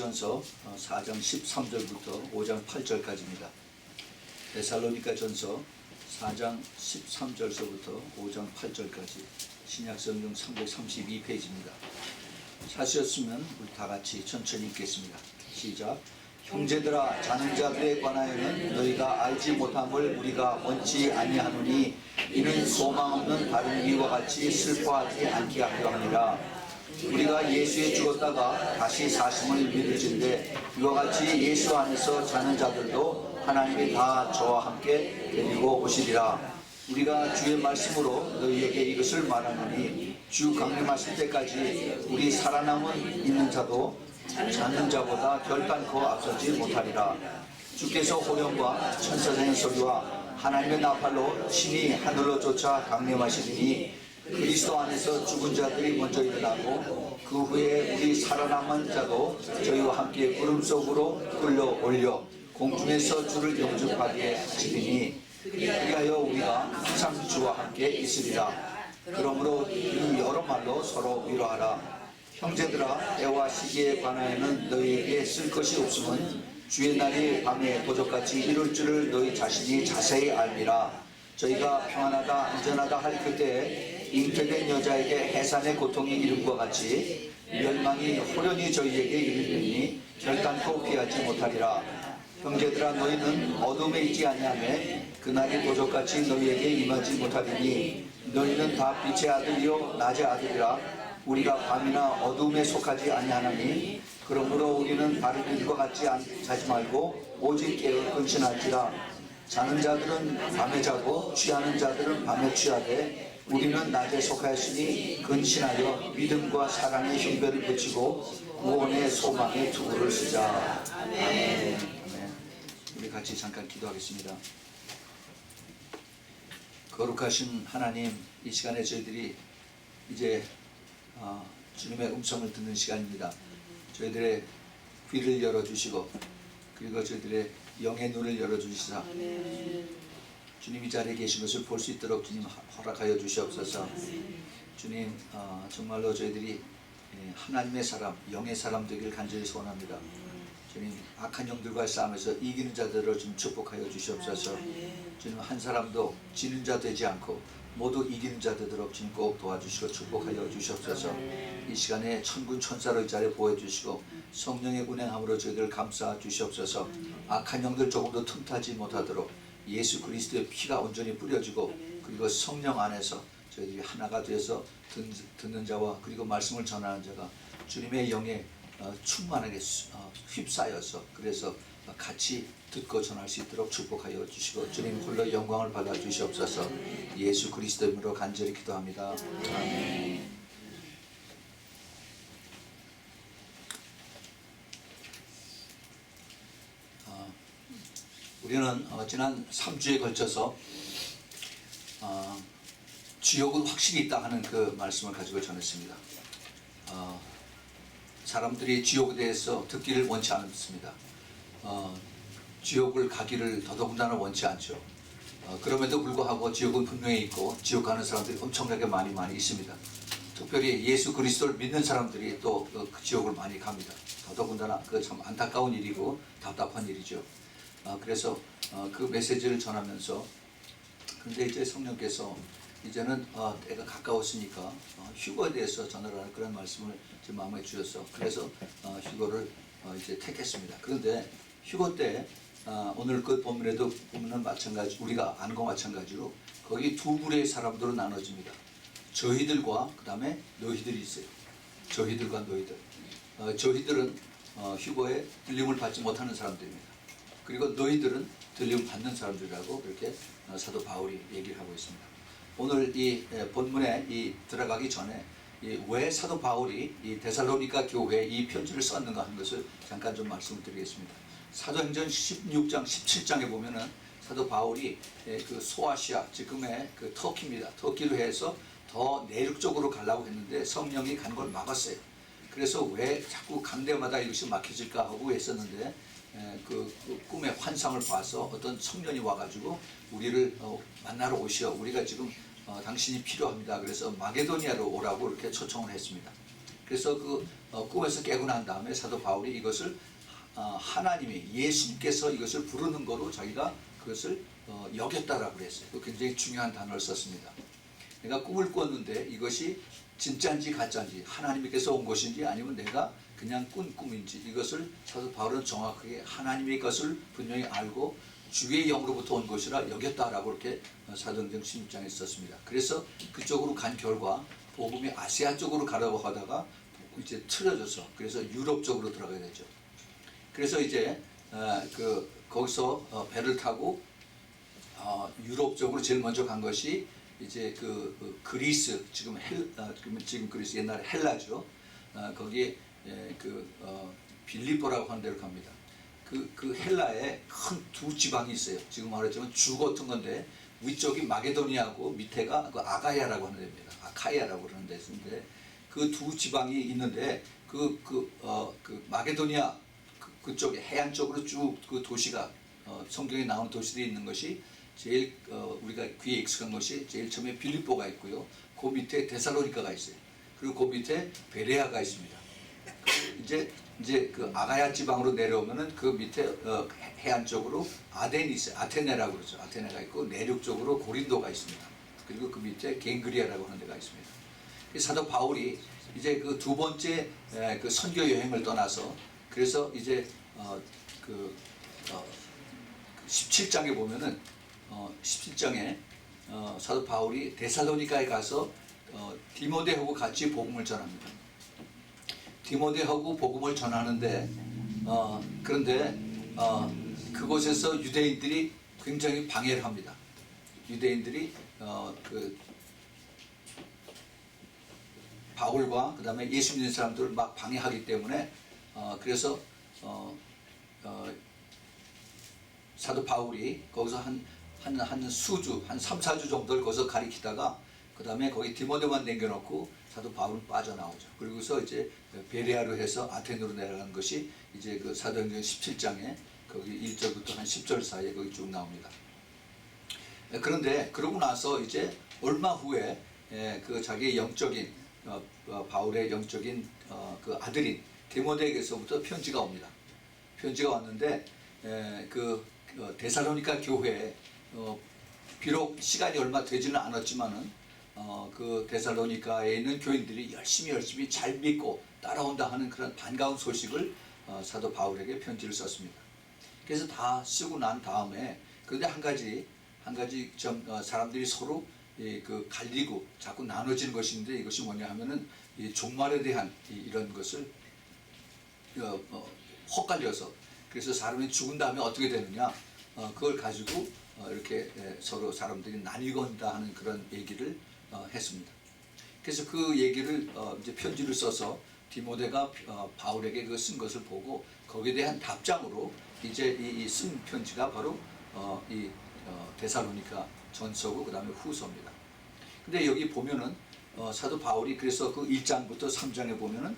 전서 4장 13절부터 5장 8절까지입니다. 데살로니가 전서 4장 13절서부터 5장 8절까지 신약성경 332페이지입니다. 찾으셨으면 우리 다같이 천천히 읽겠습니다. 시작. 형제들아, 자는 자들에 관하여는 너희가 알지 못함을 우리가 원치 아니하노니 이는 소망 없는 다른 이와 같이 슬퍼하지 않게 하려 함이라. 우리가 예수에 죽었다가 다시 사심을 믿을진데 이와 같이 예수 안에서 자는 자들도 하나님이 다 저와 함께 데리고 오시리라. 우리가 주의 말씀으로 너희에게 이것을 말하노니 주 강림하실 때까지 우리 살아남은 있는 자도 자는 자보다 결단코 앞서지 못하리라. 주께서 호령과 천사장의 소리와 하나님의 나팔로 친히 하늘로 쫓아 강림하시리니 그리스도 안에서 죽은 자들이 먼저 일어나고 그 후에 우리 살아남은 자도 저희와 함께 구름 속으로 끌려올려 공중에서 주를 영접하게 하시리니 그리하여 우리가 항상 주와 함께 있으리라. 그러므로 이 여러 말로 서로 위로하라. 형제들아, 때와 시기에 관하여는 너희에게 쓸 것이 없음은 주의 날이 밤에 도적같이 이룰 줄을 너희 자신이 자세히 알미라. 저희가 평안하다 안전하다 할 그때에 잉태된 여자에게 해산의 고통이 이름과 같이 멸망이 호련히 저희에게 이르리니 결단코 피하지 못하리라. 형제들아, 너희는 어둠에 있지 아니하며 그날이 도적같이 너희에게 임하지 못하리니 너희는 다 빛의 아들이요 낮의 아들이라. 우리가 밤이나 어둠에 속하지 아니하나니 그러므로 우리는 다른 일과 같이 자지 말고 오직 깨어 근신할지라. 자는 자들은 밤에 자고 취하는 자들은 밤에 취하되 우리는 낮에 속하였으니 근신하여 믿음과 사랑의 흉배를 붙이고 구원의 소망의 투구를 쓰자. 아멘. 우리 같이 잠깐 기도하겠습니다. 거룩하신 하나님, 이 시간에 저희들이 이제 주님의 음성을 듣는 시간입니다. 저희들의 귀를 열어주시고 그리고 저희들의 영의 눈을 열어주시사 주님 이 자리에 계신 것을 볼 수 있도록 주님 허락하여 주시옵소서. 주님, 정말로 저희들이 하나님의 사람, 영의 사람 되기를 간절히 소원합니다. 주님, 악한 영들과의 싸움에서 이기는 자들을 좀 축복하여 주시옵소서. 주님, 한 사람도 지는 자 되지 않고 모두 이기는 자 되도록 주님 꼭 도와주시고 축복하여 주시옵소서. 이 시간에 천군 천사로 이 자리에 보여주시고 성령의 운행함으로 저희들을 감싸 주시옵소서. 악한 영들 조금도 틈타지 못하도록 예수 그리스도의 피가 온전히 뿌려지고 그리고 성령 안에서 저희들이 하나가 되어서 듣는 자와 그리고 말씀을 전하는 자가 주님의 영에 충만하게 휩싸여서 그래서 같이 듣고 전할 수 있도록 축복하여 주시고 주님 홀로 영광을 받아 주시옵소서. 예수 그리스도 이름으로 간절히 기도합니다. 아멘. 우리는 지난 3주에 걸쳐서 지옥은 확실히 있다 하는 그 말씀을 가지고 전했습니다. 사람들이 지옥에 대해서 듣기를 원치 않습니다. 지옥을 가기를 더더군다나 원치 않죠. 그럼에도 불구하고 지옥은 분명히 있고 지옥 가는 사람들이 엄청나게 많이 있습니다. 특별히 예수 그리스도를 믿는 사람들이 또 그 지옥을 많이 갑니다. 더더군다나 그 참 안타까운 일이고 답답한 일이죠. 그래서 그 메시지를 전하면서 근데 이제 성령께서 이제는 때가 가까웠으니까 휴거에 대해서 전하라는 그런 말씀을 제 마음에 주셔서 그래서 휴거를 이제 택했습니다. 그런데 휴거 때 오늘 그 본문에도 보면은 마찬가지 우리가 아는 거 마찬가지로 거기 두 부류의 사람들로 나눠집니다. 저희들과 그 다음에 너희들이 있어요. 저희들과 너희들. 저희들은 휴거에 들림을 받지 못하는 사람들입니다. 그리고 너희들은 들림 받는 사람들이라고 그렇게 사도 바울이 얘기를 하고 있습니다. 오늘 이 본문에 들어가기 전에 왜 사도 바울이 이 데살로니가 교회에 이 편지를 썼는가 하는 것을 잠깐 좀 말씀을 드리겠습니다. 사도행전 16장 17장에 보면은 사도 바울이 그 소아시아 지금의 그 터키입니다. 터키로 해서 더 내륙 쪽으로 가려고 했는데 성령이 간 걸 막았어요. 그래서 왜 자꾸 강대마다 이것이 막혀질까 하고 했었는데 그 꿈의 환상을 봐서 어떤 청년이 와가지고 우리를 만나러 오시어 우리가 지금 당신이 필요합니다. 그래서 마게도니아로 오라고 이렇게 초청을 했습니다. 그래서 그 꿈에서 깨고 난 다음에 사도 바울이 이것을 하나님이 예수님께서 이것을 부르는 거로 자기가 그것을 여겼다라고 그랬어요. 굉장히 중요한 단어를 썼습니다. 내가 꿈을 꿨는데 이것이 진짜인지 가짜인지 하나님께서 온 것인지 아니면 내가 그냥 꾼 꿈인지 이것을 사도 바울은 정확하게 하나님의 것을 분명히 알고 주의 영으로부터 온 것이라 여겼다라고 이렇게 사도행전 16장에 썼습니다. 그래서 그쪽으로 간 결과 복음이 아시아 쪽으로 가려고 하다가 이제 틀어져서 그래서 유럽 쪽으로 들어가야 되죠. 그래서 이제 거기서 배를 타고 유럽 쪽으로 제일 먼저 간 것이 이제 그리스 지금 그리스 옛날에 헬라죠. 거기에 빌립보라고 하는 데로 갑니다. 그 헬라에 큰 두 지방이 있어요. 지금 말했지만 주 같은 건데 위쪽이 마게도니아고 밑에가 아가야라고 하는 데입니다. 아카야라고 그러는 데인데 그 두 지방이 있는데 마게도니아 그쪽에 해안 쪽으로 쭉 그 도시가 성경에 나오는 도시들이 있는 것이 제일 우리가 귀에 익숙한 것이 제일 처음에 빌립보가 있고요. 그 밑에 데살로니카가 있어요. 그리고 그 밑에 베레아가 있습니다. 이제 그 아가야 지방으로 내려오면은 그 밑에 해안 쪽으로 아덴이 있어요. 아테네라고 그러죠. 아테네가 있고 내륙 쪽으로 고린도가 있습니다. 그리고 그 밑에 겐그리아라고 하는 데가 있습니다. 사도 바울이 이제 그 두 번째 그 선교 여행을 떠나서 그래서 이제 17장에 보면은 17장에 사도 바울이 데살로니가에 가서 디모데하고 같이 복음을 전합니다. 디모데하고 복음을 전하는데 그런데 그곳에서 유대인들이 굉장히 방해를 합니다. 유대인들이 바울과 그 다음에 예수 믿는 사람들을 막 방해하기 때문에 그래서 사도 바울이 거기서 한 수주, 한 3, 4주 정도를 거기서 가리키다가 그 다음에 거기 디모데만 남겨놓고 사도 바울은 빠져나오죠. 그리고서 이제 베레아로 해서 아테네로 내려가는 것이 이제 그 사도행전 17장에 거기 1절부터 한 10절 사이에 거기 쭉 나옵니다. 그런데 그러고 나서 이제 얼마 후에 그 자기의 영적인 바울의 영적인 그 아들인 디모데에게서부터 편지가 옵니다. 편지가 왔는데 그 데살로니가 교회에 비록 시간이 얼마 되지는 않았지만은 그 데살로니가에 있는 교인들이 열심히 잘 믿고 따라온다 하는 그런 반가운 소식을 사도 바울에게 편지를 썼습니다. 그래서 다 쓰고 난 다음에 그런데 한 가지 사람들이 서로 갈리고 자꾸 나눠지는 것인데 이것이 뭐냐 하면은 이 종말에 대한 이런 것을 헛갈려서 그래서 사람이 죽은 다음에 어떻게 되느냐 그걸 가지고 이렇게 서로 사람들이 나뉘건다 하는 그런 얘기를 했습니다. 그래서 그 얘기를 이제 편지를 써서 디모데가 바울에게 그 쓴 것을 보고 거기에 대한 답장으로 이제 이 쓴 편지가 바로 이 데살로니가 전서고 그 다음에 후서입니다. 근데 여기 보면은 사도 바울이 그래서 그 1장부터 3장에 보면은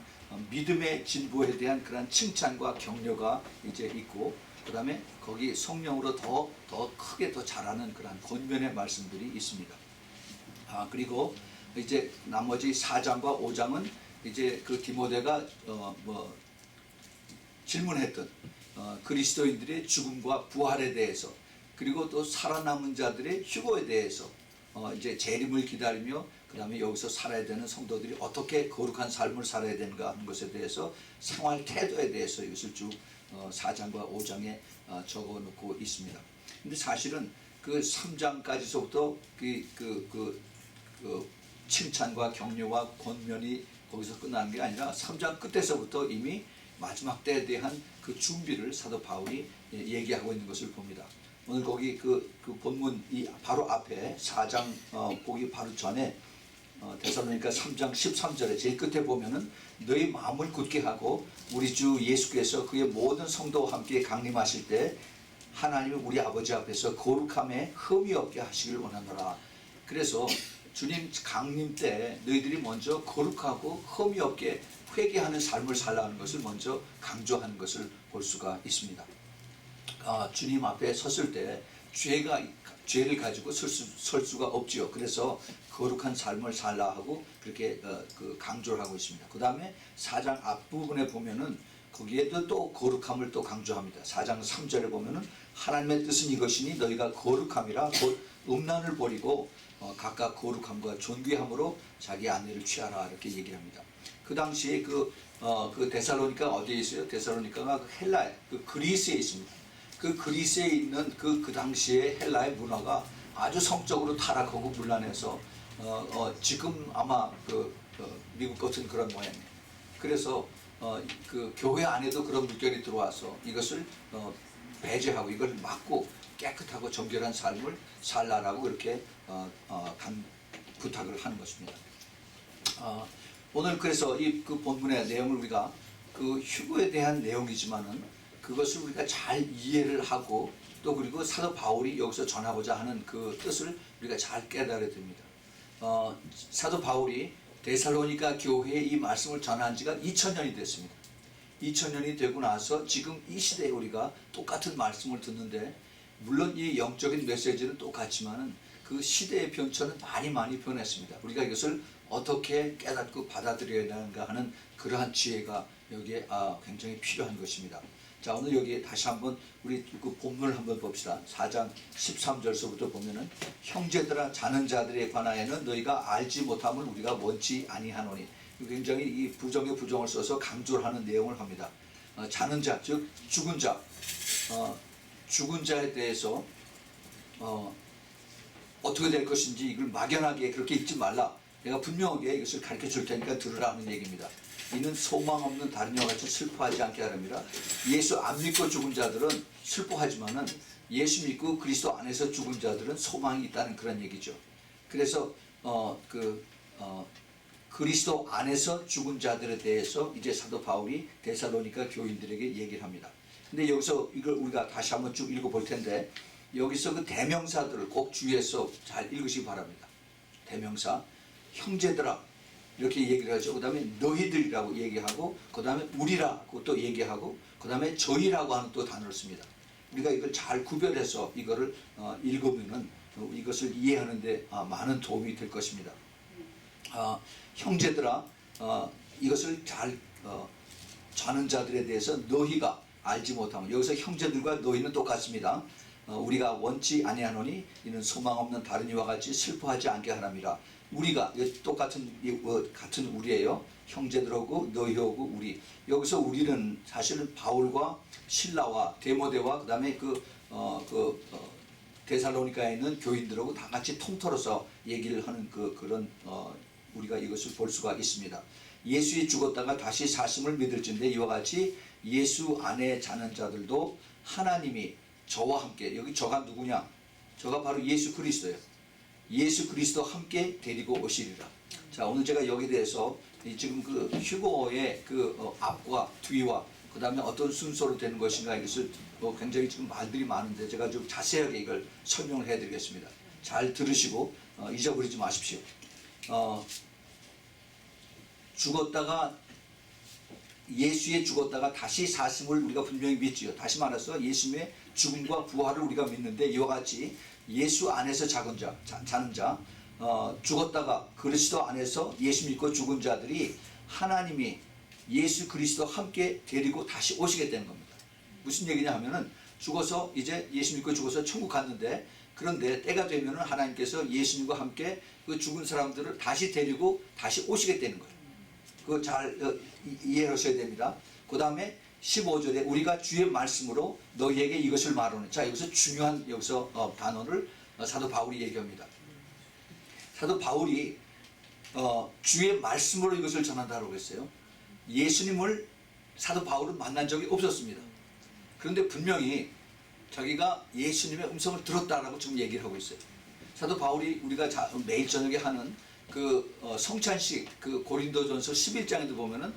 믿음의 진보에 대한 그런 칭찬과 격려가 이제 있고 그 다음에 거기 성령으로 더 크게 더 자라는 그런 권면의 말씀들이 있습니다. 그리고 이제 나머지 4장과 5장은 이제 그 디모데가 질문했던 그리스도인들의 죽음과 부활에 대해서 그리고 또 살아남은 자들의 휴거에 대해서 이제 재림을 기다리며 그 다음에 여기서 살아야 되는 성도들이 어떻게 거룩한 삶을 살아야 되는가 하는 것에 대해서 생활 태도에 대해서 이것을 쭉 4장과 5장에 적어 놓고 있습니다. 근데 사실은 그 3장까지서부터 그 칭찬과 격려와 권면이 거기서 끝나는 게 아니라 3장 끝에서부터 이미 마지막 때에 대한 그 준비를 사도 바울이 얘기하고 있는 것을 봅니다. 오늘 거기 그 본문 이 바로 앞에 4장 보기 바로 전에 데살로니가 3장 13절에 제일 끝에 보면은 너희 마음을 굳게 하고 우리 주 예수께서 그의 모든 성도와 함께 강림하실 때 하나님이 우리 아버지 앞에서 거룩함에 흠이 없게 하시기를 원하노라. 그래서 주님 강림 때 너희들이 먼저 거룩하고 흠이 없게 회개하는 삶을 살라는 것을 먼저 강조하는 것을 볼 수가 있습니다. 주님 앞에 섰을 때 죄를 가지고 설 수가 없지요. 그래서 거룩한 삶을 살라 하고 그렇게 강조를 하고 있습니다. 그 다음에 4장 앞부분에 보면은 거기에도 또 거룩함을 또 강조합니다. 4장 3절에 보면은 하나님의 뜻은 이것이니 너희가 거룩함이라 곧 음란을 버리고 각각 거룩함과 존귀함으로 자기 아내를 취하라 이렇게 얘기를 합니다. 그 당시에 그 데살로니가 어디에 있어요? 데살로니가가 헬라에 그리스에 있습니다. 그 그리스에 있는 그 당시에 헬라의 문화가 아주 성적으로 타락하고 문란해서 지금 아마 미국 같은 그런 모양이에요. 그래서 그 교회 안에도 그런 물결이 들어와서 이것을 배제하고 이걸 막고 깨끗하고 정결한 삶을 살라라고 그렇게 부탁을 하는 것입니다. 오늘 그래서 그 본문의 내용을 우리가 그 휴거에 대한 내용이지만은 그것을 우리가 잘 이해를 하고 또 그리고 사도 바울이 여기서 전하고자 하는 그 뜻을 우리가 잘 깨달아야 됩니다. 사도 바울이 데살로니가 교회에 이 말씀을 전한 지가 2000년이 됐습니다. 2000년이 되고 나서 지금 이 시대에 우리가 똑같은 말씀을 듣는데 물론 이 영적인 메시지는 똑같지만은 그 시대의 변천은 많이 변했습니다. 우리가 이것을 어떻게 깨닫고 받아들여야 되는가 하는 그러한 지혜가 여기에 굉장히 필요한 것입니다. 자, 오늘 여기 다시 한번 우리 그 본문을 한번 봅시다. 4장 13절서부터 보면은 형제들아 자는 자들에 관하여는 너희가 알지 못함을 우리가 원치 아니하노니, 굉장히 이 부정의 부정을 써서 강조를 하는 내용을 합니다. 자는 자, 즉 죽은 자, 죽은 자에 대해서 어떻게 될 것인지 이걸 막연하게 그렇게 읽지 말라. 내가 분명하게 이것을 가르쳐 줄 테니까 들으라 하는 얘기입니다. 이는 소망 없는 다른 이와 같이 슬퍼하지 않게 하랍니다. 예수 안 믿고 죽은 자들은 슬퍼하지만은 예수 믿고 그리스도 안에서 죽은 자들은 소망이 있다는 그런 얘기죠. 그래서 그리스도 안에서 죽은 자들에 대해서 이제 사도 바울이 데살로니가 교인들에게 얘기를 합니다. 근데 여기서 이걸 우리가 다시 한번 쭉 읽어볼 텐데 여기서 그 대명사들을 꼭 주의해서 잘 읽으시기 바랍니다. 대명사, 형제들아 이렇게 얘기를 하죠. 그 다음에 너희들이라고 얘기하고 그 다음에 우리라고 또 얘기하고 그 다음에 저희라고 하는 또 단어를 씁니다. 우리가 이걸 잘 구별해서 이거를 읽으면은 이것을 이해하는데 많은 도움이 될 것입니다. 형제들아, 이것을 잘 자는 자들에 대해서 너희가 알지 못하면, 여기서 형제들과 너희는 똑같습니다. 우리가 원치 아니하노니 이는 소망 없는 다른 이와 같이 슬퍼하지 않게 하랍니다. 우리가 똑같은 같은 우리예요. 형제들하고 너희하고 우리. 여기서 우리는 사실은 바울과 실라와 데모데와 그다음에 데살로니가에 있는 교인들하고 다 같이 통틀어서 얘기를 하는 그런 우리가 이것을 볼 수가 있습니다. 예수에 죽었다가 다시 사심을 믿을진데 이와 같이 예수 안에 자는 자들도 하나님이 저와 함께, 여기 저가 누구냐? 저가 바로 예수 그리스도예요. 예수 그리스도 함께 데리고 오시리라. 자, 오늘 제가 여기에 대해서 지금 그 휴거의 앞과 뒤와 그 다음에 어떤 순서로 되는 것인가 이것을 굉장히 지금 말들이 많은데 제가 좀 자세하게 이걸 설명을 해드리겠습니다. 잘 들으시고 잊어버리지 마십시오. 예수에 죽었다가 다시 사심을 우리가 분명히 믿지요. 다시 말해서 예수님의 죽음과 부활을 우리가 믿는데 이와 같이 예수 안에서 자는 자, 죽었다가 그리스도 안에서 예수 믿고 죽은 자들이 하나님이 예수 그리스도 함께 데리고 다시 오시게 되는 겁니다. 무슨 얘기냐 하면은 죽어서 이제 예수 믿고 죽어서 천국 갔는데 그런데 때가 되면은 하나님께서 예수님과 함께 그 죽은 사람들을 다시 데리고 다시 오시게 되는 거예요. 그거 잘 이해하셔야 됩니다. 그 다음에 15절에 우리가 주의 말씀으로 너희에게 이것을 말하는, 자 여기서 중요한 단어를 사도 바울이 얘기합니다. 사도 바울이 주의 말씀으로 이것을 전한다고 했어요. 예수님을 사도 바울은 만난 적이 없었습니다. 그런데 분명히 자기가 예수님의 음성을 들었다라고 지금 얘기를 하고 있어요. 사도 바울이 우리가 매일 저녁에 하는 성찬식 고린도전서 11장에도 보면은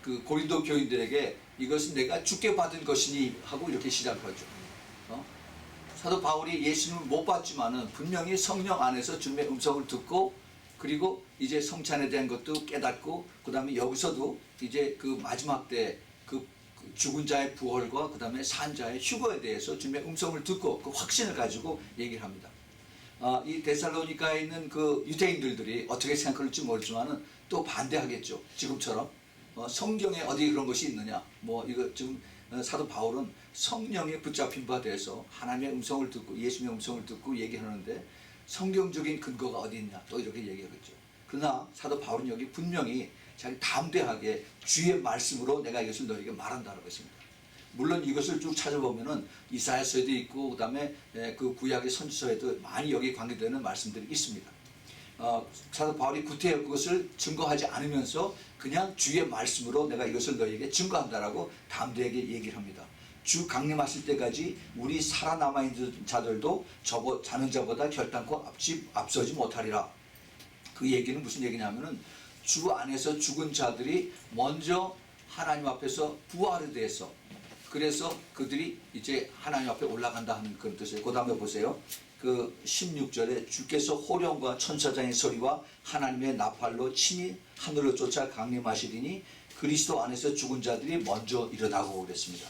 그 고린도 교인들에게 이것은 내가 주께 받은 것이니 하고 이렇게 시작하죠. 사도 바울이 예수님을 못 봤지만은 분명히 성령 안에서 주님의 음성을 듣고 그리고 이제 성찬에 대한 것도 깨닫고 그 다음에 여기서도 이제 그 마지막 때 그 죽은 자의 부활과 그 다음에 산 자의 휴거에 대해서 주님의 음성을 듣고 그 확신을 가지고 얘기를 합니다. 이 데살로니카에 있는 그 유대인들이 어떻게 생각할지 모르지만은 또 반대하겠죠. 지금처럼 성경에 어디 그런 것이 있느냐. 뭐 이거 지금 사도 바울은 성령에 붙잡힌 바 돼서 하나님의 음성을 듣고 예수님의 음성을 듣고 얘기하는데 성경적인 근거가 어디 있냐 또 이렇게 얘기하겠죠. 그러나 사도 바울은 여기 분명히 자기 담대하게 주의 말씀으로 내가 이것을 너에게 말한다는 것입니다. 물론 이것을 쭉 찾아보면은 이사야서에도 있고 그다음에 그 구약의 선지서에도 많이 여기 관계되는 말씀들이 있습니다. 사도 바울이 구태여 그것을 증거하지 않으면서 그냥 주의 말씀으로 내가 이것을 너에게 증거한다라고 담대하게 얘기를 합니다. 주 강림하실 때까지 우리 살아남아 있는 자들도 자는 자보다 결단코 앞서지 못하리라. 그 얘기는 무슨 얘기냐면은 주 안에서 죽은 자들이 먼저 하나님 앞에서 부활에 대해서 그래서 그들이 이제 하나님 앞에 올라간다 하는 그런 뜻이에요. 그 다음에 보세요. 그 16절에 주께서 호령과 천사장의 소리와 하나님의 나팔로 친히 하늘로 쫓아 강림하시리니 그리스도 안에서 죽은 자들이 먼저 일어나고 그랬습니다.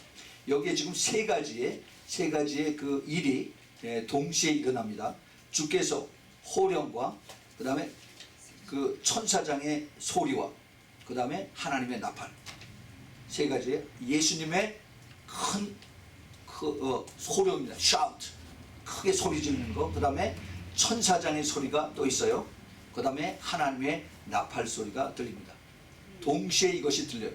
여기에 지금 세 가지의 그 일이 동시에 일어납니다. 주께서 호령과 그 다음에 그 천사장의 소리와 그 다음에 하나님의 나팔 세 가지의 예수님의 큰 소리입니다. shout 크게 소리 지르는 거. 그 다음에 천사장의 소리가 또 있어요. 그 다음에 하나님의 나팔 소리가 들립니다. 동시에 이것이 들려요.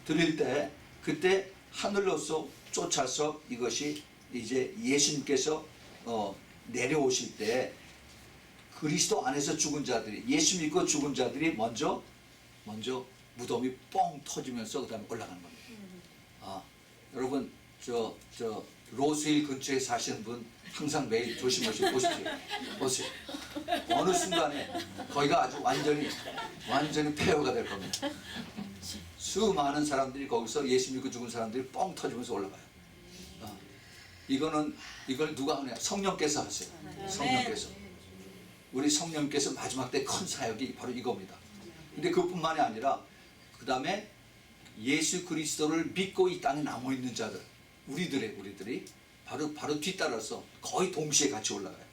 들릴 때 그때 하늘로서 쫓아서 이것이 이제 예수님께서 내려오실 때 그리스도 안에서 죽은 자들이 예수 믿고 죽은 자들이 먼저 무덤이 뻥 터지면서 그 다음에 올라가는 겁니다. 여러분 저 로스힐 근처에 사시는 분 항상 매일 조심하시고 보세요. 어느 순간에 거기가 아주 완전히 폐허가 될 겁니다. 수많은 사람들이 거기서 예수 믿고 죽은 사람들이 뻥 터지면서 올라가요. 이걸 누가 하냐? 성령께서 하세요. 성령께서. 우리 성령께서 마지막 때 큰 사역이 바로 이겁니다. 근데 그뿐만이 아니라 그 다음에 예수 그리스도를 믿고 이 땅에 남아 있는 자들, 우리들이 바로 뒤따라서 거의 동시에 같이 올라가요.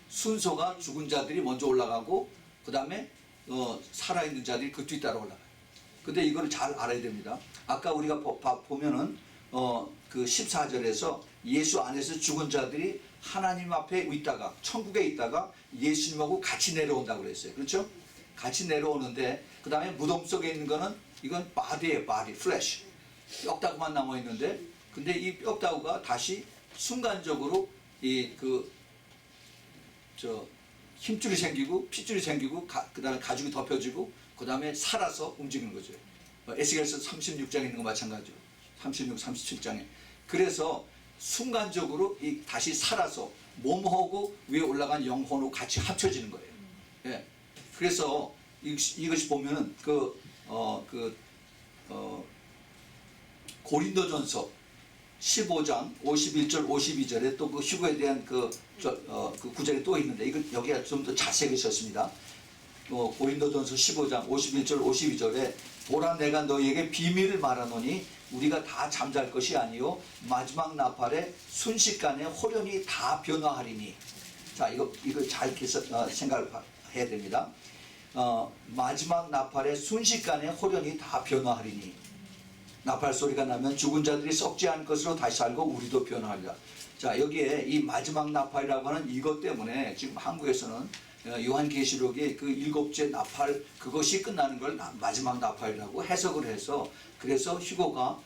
순서가 죽은 자들이 먼저 올라가고 그 다음에 살아있는 자들이 그 뒤따라 올라가요. 근데 이걸 잘 알아야 됩니다. 아까 우리가 보면은 그 14절에서 예수 안에서 죽은 자들이 하나님 앞에 있다가 천국에 있다가 예수님하고 같이 내려온다고 그랬어요. 그렇죠? 같이 내려오는데 그 다음에 무덤 속에 있는 거는 이건 바디예요. 바디, 플래시. 뼈다구만 남아 있는데 근데 이 뼈다구가 다시 순간적으로 힘줄이 생기고 핏줄이 생기고 그 다음에 가죽이 덮여지고 그 다음에 살아서 움직이는 거죠. 에스겔서 36장에 있는 거 마찬가지죠. 36, 37장에. 그래서 순간적으로 다시 살아서 몸하고 위에 올라간 영혼하고 같이 합쳐지는 거예요. 예. 그래서 이것이 보면은 고린도전서 15장 51절 52절에 또 그 휴거에 대한 그 구절이 또 있는데 이건 여기가 좀 더 자세하게 썼습니다. 고린도전서 15장 51절 52절에 보라 내가 너희에게 비밀을 말하노니 우리가 다 잠잘 것이 아니요 마지막 나팔에 순식간에 호련히 다 변화하리니. 자 이거 잘 생각을 해야 됩니다. 마지막 나팔에 순식간에 호련히 다 변화하리니. 나팔 소리가 나면 죽은 자들이 썩지 않을 것으로 다시 살고 우리도 변화하리라. 자 여기에 이 마지막 나팔이라고 하는 이것 때문에 지금 한국에서는 요한계시록의 그 7째 나팔 그것이 끝나는 걸 마지막 나팔이라고 해석을 해서 그래서 휴거가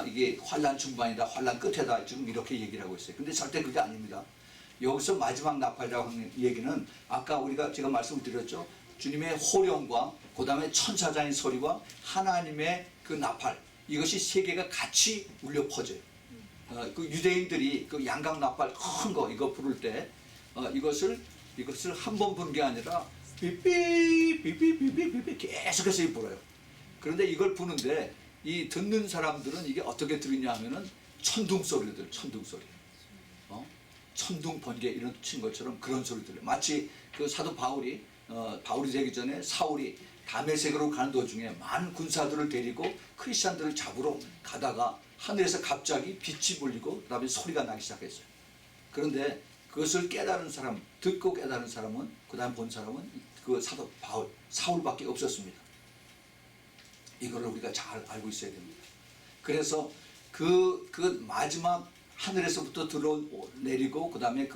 이게 환란 중반이다 환란 끝에다 지금 이렇게 얘기를 하고 있어요. 근데 절대 그게 아닙니다. 여기서 마지막 나팔이라고 하는 얘기는 아까 제가 말씀을 드렸죠. 주님의 호령과 그 다음에 천사장의 소리와 하나님의 그 나팔 이것이 세 개가 같이 울려 퍼져요. 그 유대인들이 그 양각 나팔 큰 거 이거 부를 때 이것을 한 번 부는 게 아니라 삐삐삐삐삐삐삐 계속해서 불어요. 그런데 이걸 부는데 이 듣는 사람들은 이게 어떻게 들리냐 하면은 천둥 소리를 들어요. 천둥 소리. 천둥 번개 이런 친 것처럼 그런 소리 들려요. 마치 그 사도 바울이 되기 전에 사울이 다메섹으로 가는 도중에 많은 군사들을 데리고 크리스천들을 잡으러 가다가 하늘에서 갑자기 빛이 불리고 그다음에 소리가 나기 시작했어요. 그런데 그것을 깨달은 사람, 듣고 깨달은 사람은, 그 다음 본 사람은 그 사도 바울, 사울밖에 없었습니다. 이거를 우리가 잘 알고 있어야 됩니다. 그래서 그 마지막 하늘에서부터 내리고 그 다음에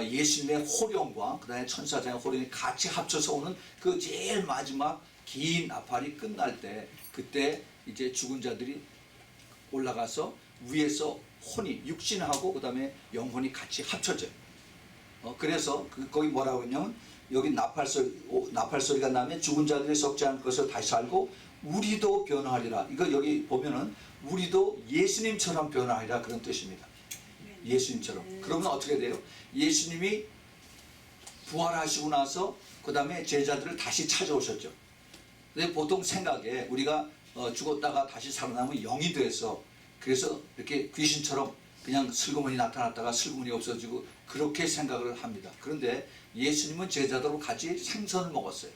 예수님의 호령과 그 다음에 천사장의 호령이 같이 합쳐서 오는 그 제일 마지막 긴 나팔이 끝날 때, 그때 이제 죽은 자들이 올라가서 위에서 혼이 육신하고 그 다음에 영혼이 같이 합쳐져요. 그래서 거기 뭐라고 했냐면, 여기 나팔 소리가 나면 죽은 자들이 썩지 않을 것을 다시 알고 우리도 변화하리라. 이거 여기 보면은 우리도 예수님처럼 변화하리라, 그런 뜻입니다. 예수님처럼. 그러면 어떻게 돼요? 예수님이 부활하시고 나서 그 다음에 제자들을 다시 찾아오셨죠. 근데 보통 생각에 우리가 죽었다가 다시 살아나면 영이 돼서, 그래서 이렇게 귀신처럼 그냥 슬그머니 나타났다가 슬그머니 없어지고 그렇게 생각을 합니다. 그런데 예수님은 제자들하고 같이 생선을 먹었어요.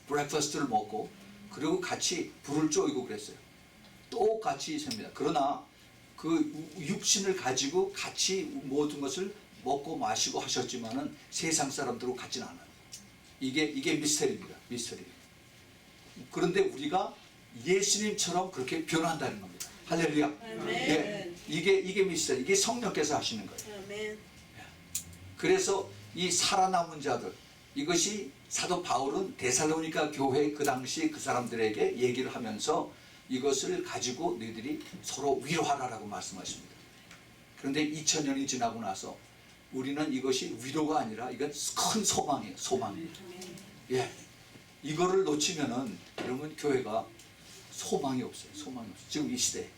브렉퍼스트를 먹고, 그리고 같이 불을 쪼이고 그랬어요. 똑같이 셉니다. 그러나 그 육신을 가지고 같이 모든 것을 먹고 마시고 하셨지만은 세상 사람들하고 같지는 않아요. 이게 미스터리입니다. 미스터리. 그런데 우리가 예수님처럼 그렇게 변한다는 겁니다. 할렐루야. 예, 이게 미스터리. 이게 성령께서 하시는 거예요. 아멘. 그래서 이 살아남은 자들, 이것이 사도 바울은 데살로니가 교회 그 당시 그 사람들에게 얘기를 하면서 이것을 가지고 너희들이 서로 위로하라라고 말씀하십니다. 그런데 2000년이 지나고 나서 우리는 이것이 위로가 아니라 이건 큰 소망이에요. 소망이에요. 예, 이거를 놓치면은 여러분 교회가 소망이 없어요. 소망이 없어요. 지금 이 시대에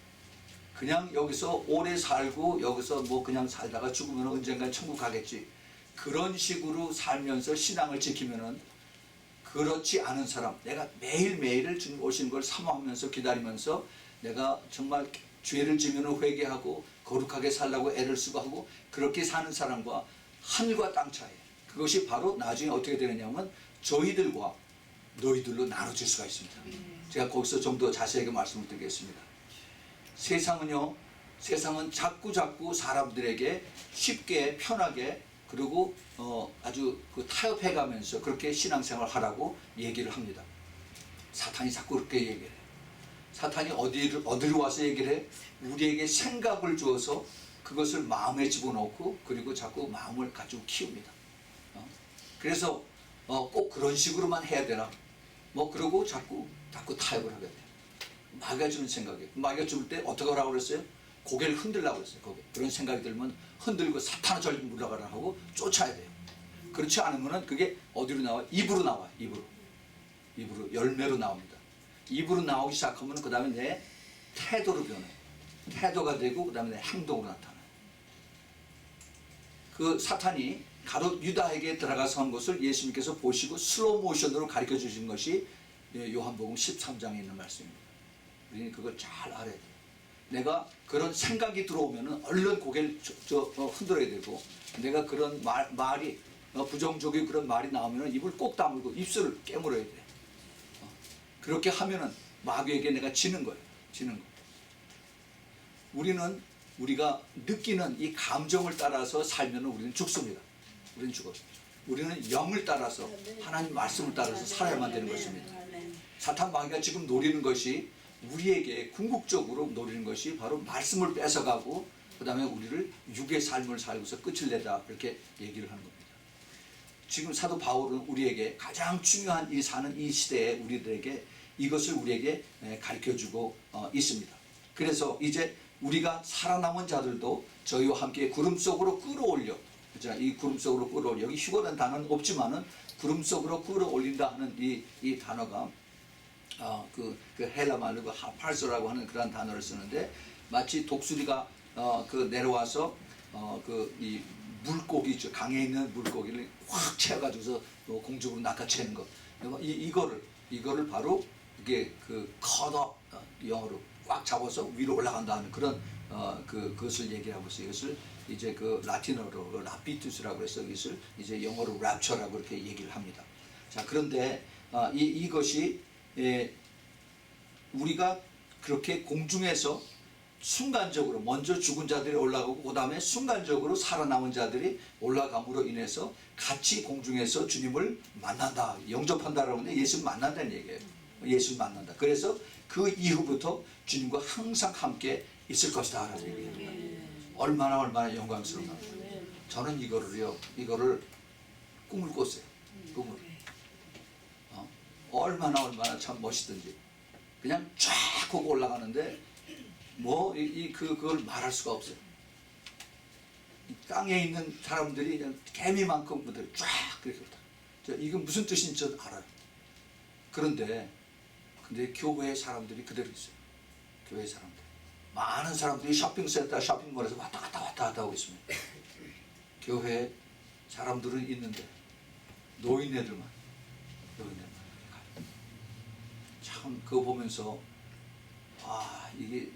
그냥 여기서 오래 살고 여기서 뭐 그냥 살다가 죽으면 언젠간 천국 가겠지, 그런 식으로 살면서 신앙을 지키면은, 그렇지 않은 사람, 내가 매일매일을 주님 오시는 걸 사모하면서 기다리면서 내가 정말 죄를 지면 회개하고 거룩하게 살라고 애를 쓰고 하고 그렇게 사는 사람과 하늘과 땅 차이, 그것이 바로 나중에 어떻게 되느냐면 저희들과 너희들로 나눠질 수가 있습니다. 제가 거기서 좀 더 자세하게 말씀을 드리겠습니다. 세상은 자꾸 사람들에게 쉽게 편하게 그리고 아주 타협해가면서 그렇게 신앙생활 하라고 얘기를 합니다. 사탄이 자꾸 그렇게 얘기를 해요. 사탄이 어디로 와서 얘기를 해? 우리에게 생각을 주어서 그것을 마음에 집어넣고 그리고 자꾸 마음을 가지고 키웁니다. 그래서 꼭 그런 식으로만 해야 되나? 뭐 그러고 자꾸 타협을 하게 돼요. 마귀가 주는 생각이에요. 마귀가 줄 때 어떻게 하라고 그랬어요? 고개를 흔들라고 그랬어요. 그런 생각이 들면 흔들고 사탄아 저리 물러가라 하고 쫓아야 돼요. 그렇지 않으면 그게 어디로 나와요? 입으로 나와요. 입으로 열매로 나옵니다. 입으로 나오기 시작하면 그 다음에 내 태도로 변해요. 태도가 되고 그 다음에 내 행동으로 나타나요. 그 사탄이 가롯 유다에게 들어가서 한 것을 예수님께서 보시고 슬로우 모션으로 가르쳐 주신 것이 요한복음 13장에 있는 말씀입니다. 우리는 그걸 잘 알아야 돼요. 내가 그런 생각이 들어오면은 얼른 고개를 흔들어야 되고, 내가 그런 말이 부정적인 그런 말이 나오면은 입을 꼭 다물고 입술을 깨물어야 돼. 그렇게 하면은 마귀에게 내가 지는 거예요. 우리가 느끼는 이 감정을 따라서 살면은 우리는 죽습니다. 우리는 죽어요. 우리는 영을 따라서 하나님 말씀을 따라서 살아야만 되는 것입니다. 사탄 마귀가 지금 노리는 것이, 우리에게 궁극적으로 노리는 것이 바로 말씀을 뺏어가고 그 다음에 우리를 육의 삶을 살고서 끝을 내다, 이렇게 얘기를 하는 겁니다. 지금 사도 바울은 우리에게 가장 중요한 사는 이 시대에 우리들에게 이것을 우리에게 가르쳐주고 있습니다. 그래서 이제 우리가 살아남은 자들도 저희와 함께 구름 속으로 끌어올려, 이 구름 속으로 끌어올려, 여기 휴거된 단어는 없지만은 구름 속으로 끌어올린다 하는 이 단어가 그 헬라 말로 그 하팔소라고 하는 그런 단어를 쓰는데, 마치 독수리가 내려와서 이 물고기, 강에 있는 물고기를 확 채워가지고서 공중으로 낚아채는 것, 이거를 바로 이게 커더, 영어로 꽉 잡아서 위로 올라간다 하는 그런 그것을 얘기하고 있어요. 이것을 이제 라틴어로 라피투스라고 해서 이것을 이제 영어로 랩처라고 이렇게 얘기를 합니다. 자, 그런데 이것이 우리가 그렇게 공중에서 순간적으로 먼저 죽은 자들이 올라가고 그 다음에 순간적으로 살아남은 자들이 올라감으로 인해서 같이 공중에서 주님을 만난다, 영접한다라고 하는데 예수를 만난다는 얘기예요. 예수를 만난다. 그래서 그 이후부터 주님과 항상 함께 있을 것이다 라는 얘기입니다. 얼마나 영광스러운가. 저는 이거를 꿈을 꿨어요. 꿈을. 얼마나 참 멋있든지 그냥 쫙 하고 올라가는데 그걸 말할 수가 없어요. 이 땅에 있는 사람들이 그냥 개미만큼 그들 쫙 그렇게 이건 무슨 뜻인지 저도 알아요. 근데 교회 사람들이 그대로 있어요. 교회 사람들 많은 사람들이 쇼핑센터 쇼핑몰에서 왔다 갔다 하고 있습니다. 교회 사람들은 있는데 노인네들만 참 그거 보면서 이게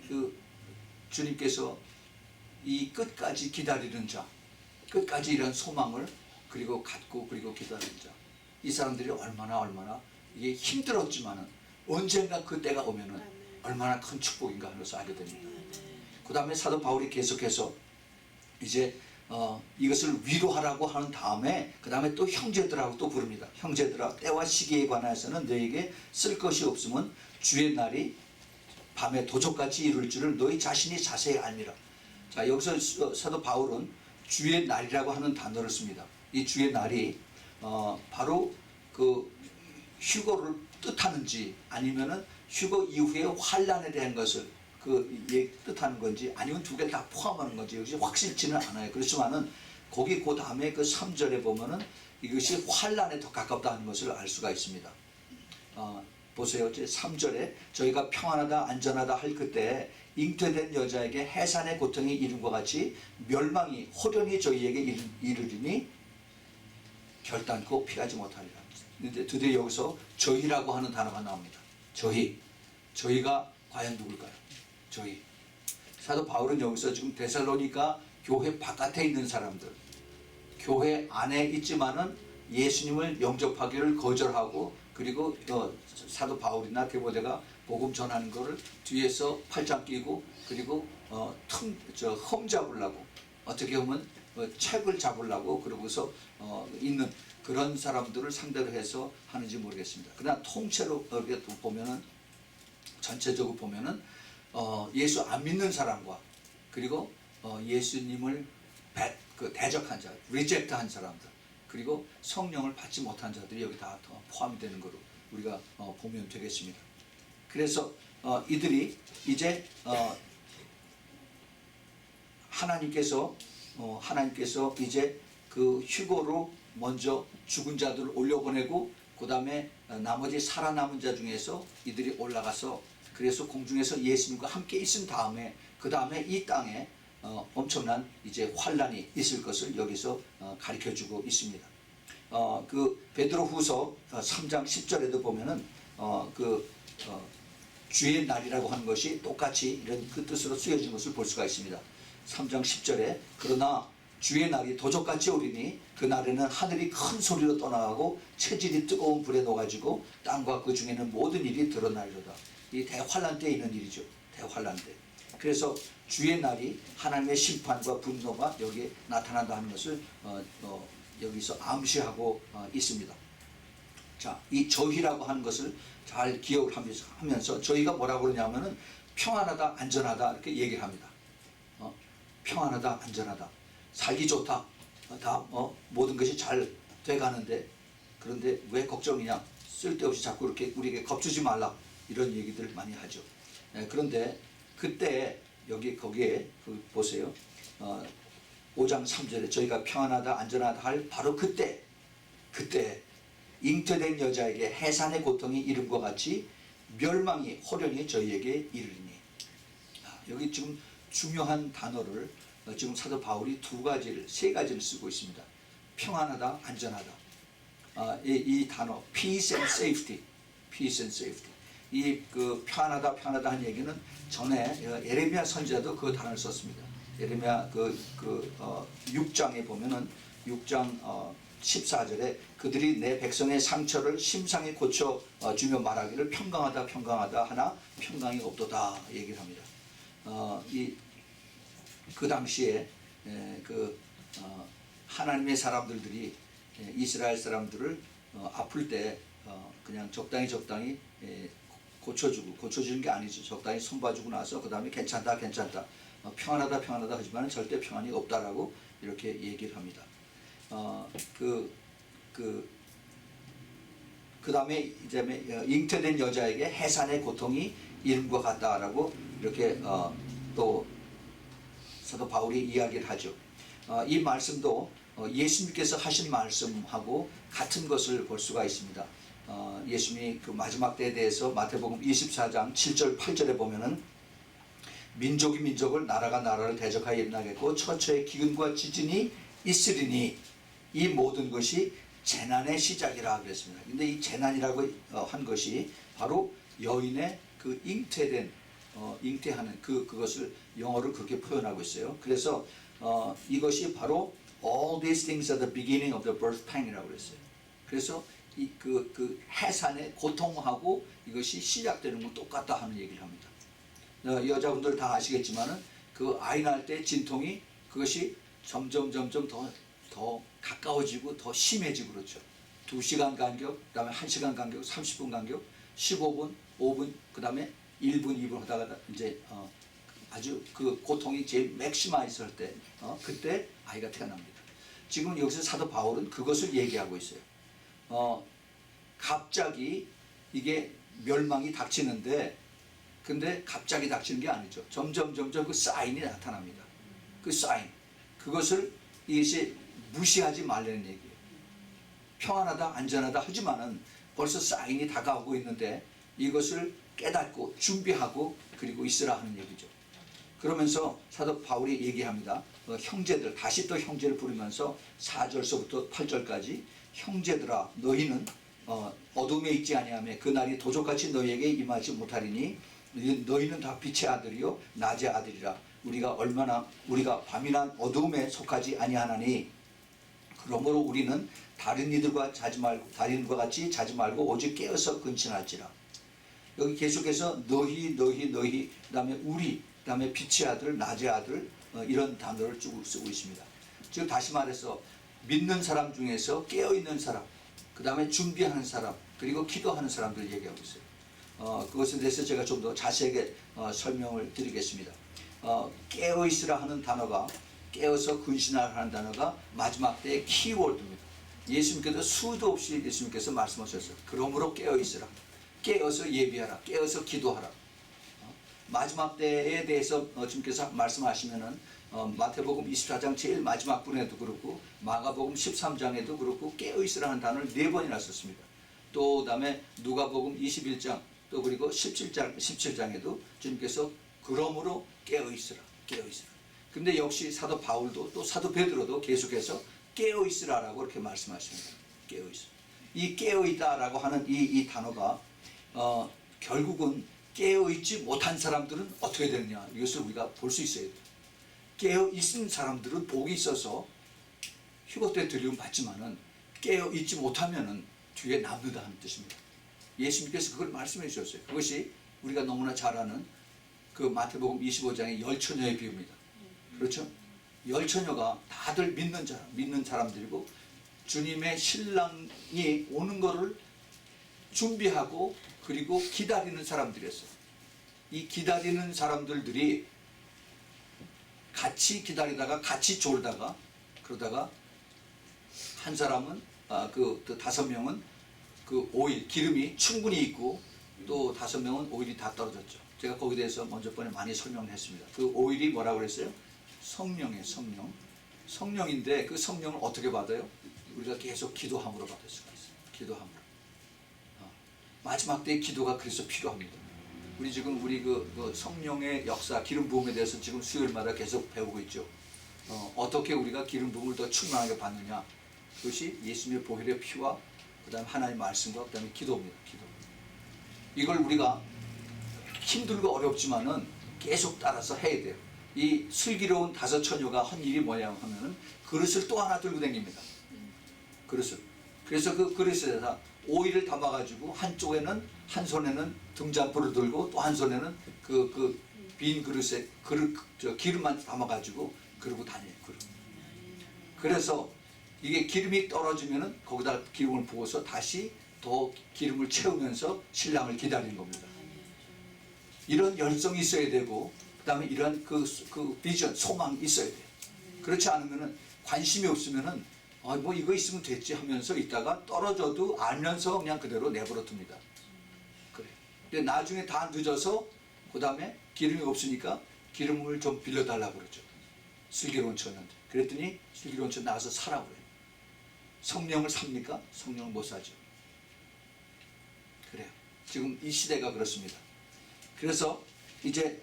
주님께서 이 끝까지 기다리는 자, 끝까지 이런 소망을 그리고 갖고 그리고 기다리는 자, 이 사람들이 얼마나 이게 힘들었지만은 언젠가 그 때가 오면은 얼마나 큰 축복인가 하는 것을 알게 됩니다. 그 다음에 사도 바울이 계속해서 이제 이것을 위로하라고 하는 다음에 그 다음에 또 형제들하고 또 부릅니다. 형제들아, 때와 시기에 관해서는 너에게 쓸 것이 없으면 주의 날이 밤에 도적같이 이룰 줄을 너희 자신이 자세히 알미라. 자, 여기서 사도 바울은 주의 날이라고 하는 단어를 씁니다. 이 주의 날이 바로 그 휴거를 뜻하는지 아니면은 휴거 이후의 환란에 대한 것을 뜻하는 건지 아니면 두 개를 다 포함하는 건지 역시 확실치는 않아요. 그렇지만은 거기 그 다음에 그 3절에 보면은 이것이 환란에 더 가깝다는 것을 알 수가 있습니다. 보세요. 제 3절에 저희가 평안하다 안전하다 할 그때 잉태된 여자에게 해산의 고통이 이름과 같이 멸망이 호련히 저희에게 이르리니 결단코 피하지 못하리라. 근데 드디어 여기서 저희라고 하는 단어가 나옵니다. 저희가 과연 누굴까요? 저희. 사도 바울은 여기서 지금 데살로니가 교회 바깥에 있는 사람들, 교회 안에 있지만은 예수님을 영접하기를 거절하고 그리고 사도 바울이나 디모데가 복음 전하는 것을 뒤에서 팔짱 끼고 그리고 흠 잡으려고 어떻게 보면 책을 잡으려고 그러고서 있는 그런 사람들을 상대로 해서 하는지 모르겠습니다. 그러나 통째로 이렇게 보면은 전체적으로 보면은 예수 안 믿는 사람과 그리고 예수님을 대적한 자, 리젝트한 사람들 그리고 성령을 받지 못한 자들이 여기 다 포함이 되는 거로 우리가 보면 되겠습니다. 그래서 이들이 이제 하나님께서 이제 그 휴거로 먼저 죽은 자들을 올려보내고 그 다음에 나머지 살아남은 자 중에서 이들이 올라가서 그래서 공중에서 예수님과 함께 있은 다음에 그 다음에 이 땅에 엄청난 이제 환란이 있을 것을 여기서 가르쳐주고 있습니다. 그 베드로후서 3장 10절에도 보면은 주의 날이라고 하는 것이 똑같이 이런 그 뜻으로 쓰여진 것을 볼 수가 있습니다. 3장 10절에 그러나 주의 날이 도적같이 오리니 그 날에는 하늘이 큰 소리로 떠나가고 체질이 뜨거운 불에 녹아지고 땅과 그 중에는 모든 일이 드러나리로다. 이 대환란 때 있는 일이죠. 대환란 때. 그래서 주의 날이 하나님의 심판과 분노가 여기에 나타난다 하는 것을 여기서 암시하고 있습니다. 자, 이 저희라고 하는 것을 잘 기억을 하면서 저희가 뭐라고 그러냐면은 평안하다, 안전하다 이렇게 얘기를 합니다. 평안하다, 안전하다, 살기 좋다, 다 모든 것이 잘 돼가는데 그런데 왜 걱정이냐? 쓸데없이 자꾸 이렇게 우리에게 겁주지 말라 이런 얘기들 많이 하죠. 그런데 그때 거기에 보세요. 5장 3절에 저희가 평안하다 안전하다 할 바로 그때 잉태된 여자에게 해산의 고통이 이름과 같이 멸망이 호련히 저희에게 이르리니. 여기 지금 중요한 단어를 지금 사도 바울이 세 가지를 쓰고 있습니다. 평안하다 안전하다. 이 단어 peace and safety. 이 평안하다 한 얘기는 전에 예레미야 선지자도 그 단어를 썼습니다. 예레미야 6장에 보면은 6장 14절에 그들이 내 백성의 상처를 심상히 고쳐 주며 말하기를 평강하다 평강하다 하나 평강이 없도다 얘기를 합니다. 그 당시에 하나님의 사람들이 이스라엘 사람들을 아플 때 그냥 적당히 고쳐주는 게 아니죠. 적당히 손봐주고 나서 그 다음에 괜찮다 평안하다 하지만 절대 평안이 없다라고 이렇게 얘기를 합니다. 그 다음에 이제 잉태된 여자에게 해산의 고통이 이름과 같다라고 이렇게 또 사도 바울이 이야기를 하죠. 이 말씀도 예수님께서 하신 말씀하고 같은 것을 볼 수가 있습니다. 예수님이 그 마지막 때에 대해서 마태복음 24장 7절 8절에 보면은 민족이 민족을 나라가 나라를 대적하여 일어나겠고 처처에 기근과 지진이 있으리니 이 모든 것이 재난의 시작이라 그랬습니다. 근데 이 재난이라고 한 것이 바로 여인의 그 잉태하는 그것을 영어로 그렇게 표현하고 있어요. 그래서 이것이 바로 all these things are the beginning of the birth pain이라고 그랬어요. 그래서 그 해산의 고통하고 이것이 시작되는 건 똑같다 하는 얘기를 합니다. 여자분들 다 아시겠지만은 그 아이 낳을 때 진통이 그것이 점점 더 가까워지고 더 심해지고 그렇죠. 2시간 간격, 그 다음에 1시간 간격, 30분 간격, 15분, 5분, 그 다음에 1분, 2분 하다가 이제 아주 그 고통이 제일 맥시마 있을 때 그때 아이가 태어납니다. 지금 여기서 사도 바울은 그것을 얘기하고 있어요. 갑자기 이게 멸망이 닥치는데 근데 갑자기 닥치는 게 아니죠. 점점 그 사인이 나타납니다. 그 사인. 이것이 무시하지 말라는 얘기예요. 평안하다, 안전하다 하지만은 벌써 사인이 다가오고 있는데 이것을 깨닫고 준비하고 그리고 있으라 하는 얘기죠. 그러면서 사도 바울이 얘기합니다. 형제들, 다시 또 형제를 부르면서 4절서부터 8절까지 형제들아 너희는 어둠에 있지 아니하며 그 날이 도적같이 너희에게 임하지 못하리니 너희는 다 빛의 아들이요 낮의 아들이라 우리가 밤이나 어둠에 속하지 아니하나니 그러므로 우리는 다른 이들과 같이 자지 말고 오직 깨어서 근신할지라. 여기 계속해서 너희 그다음에 우리 그다음에 빛의 아들 낮의 아들 이런 단어를 쭉 쓰고 있습니다. 즉 다시 말해서 믿는 사람 중에서 깨어있는 사람 그 다음에 준비하는 사람 그리고 기도하는 사람들 얘기하고 있어요. 그것에 대해서 제가 좀 더 자세하게 설명을 드리겠습니다. 깨어있으라 하는 단어가 깨어서 근신하라 하는 단어가 마지막 때의 키워드입니다. 예수님께서 수도 없이 예수님께서 말씀하셨어요. 그러므로 깨어있으라. 깨어서 예비하라. 깨어서 기도하라. 마지막 때에 대해서 주님께서 말씀하시면은 마태복음 24장 제일 마지막 부분에도 그렇고 마가복음 13장에도 그렇고 깨어있으라는 단어를 4번이나 썼습니다. 또 다음에 누가복음 21장 또 그리고 17장에도 주님께서 그러므로 깨어있으라. 근데 역시 사도 바울도 또 사도 베드로도 계속해서 깨어있으라라고 이렇게 말씀하십니다. 깨어있으라. 이 깨어있다라고 하는 이 단어가 결국은 깨어있지 못한 사람들은 어떻게 되느냐 이것을 우리가 볼 수 있어야 돼요. 깨어있은 사람들은 복이 있어서 휴거 때 들리움 받지만은 깨어있지 못하면은 뒤에 남는다 하는 뜻입니다. 예수님께서 그걸 말씀해 주셨어요. 그것이 우리가 너무나 잘 아는 그 마태복음 25장의 열처녀의 비유입니다. 그렇죠? 열처녀가 다들 믿는 사람들이고 주님의 신랑이 오는 것을 준비하고 그리고 기다리는 사람들이었어요. 이 기다리는 사람들이 같이 기다리다가 같이 졸다가 그러다가 한 사람은 그 5명은 그 오일 기름이 충분히 있고 또 5명은 오일이 다 떨어졌죠. 제가 거기에 대해서 먼저 번에 많이 설명했습니다. 그 오일이 뭐라고 그랬어요? 성령이에요. 성령인데 그 성령을 어떻게 받아요? 우리가 계속 기도함으로 받을 수가 있어요. 기도함으로. 마지막 때의 기도가 그래서 필요합니다. 우리 지금 그 성령의 역사, 기름 부음에 대해서 지금 수요일마다 계속 배우고 있죠. 어떻게 우리가 기름 부음을 더 충만하게 받느냐? 그것이 예수님의 보혈의 피와 그다음 하나님의 말씀과 그다음에 기도입니다. 기도. 이걸 우리가 힘들고 어렵지만은 계속 따라서 해야 돼요. 이 슬기로운 5 처녀가 한 일이 뭐냐 하면은 그릇을 또 하나 들고 다닙니다. 그릇을. 그래서 그 그릇에다 오일을 담아가지고 한쪽에는 한 손에는 등잔불을 들고 또 한 손에는 그 빈 그릇에 기름만 담아가지고 그러고 다녀요. 그래서 이게 기름이 떨어지면은 거기다 기름을 부어서 다시 더 기름을 채우면서 신랑을 기다리는 겁니다. 이런 열정이 있어야 되고 그다음에 이런 그 비전, 소망이 있어야 돼요. 그렇지 않으면은 관심이 없으면은 뭐 이거 있으면 됐지 하면서 있다가 떨어져도 알면서 그냥 그대로 내버려 둡니다. 그래. 근데 나중에 다 늦어서 그다음에 기름이 없으니까 기름을 좀 빌려달라고 그러죠. 슬기로운 처녀한테. 그랬더니 슬기로운 처녀 나와서 사라고 그래요. 성령을 삽니까? 성령을 못 사죠. 그래요. 지금 이 시대가 그렇습니다. 그래서 이제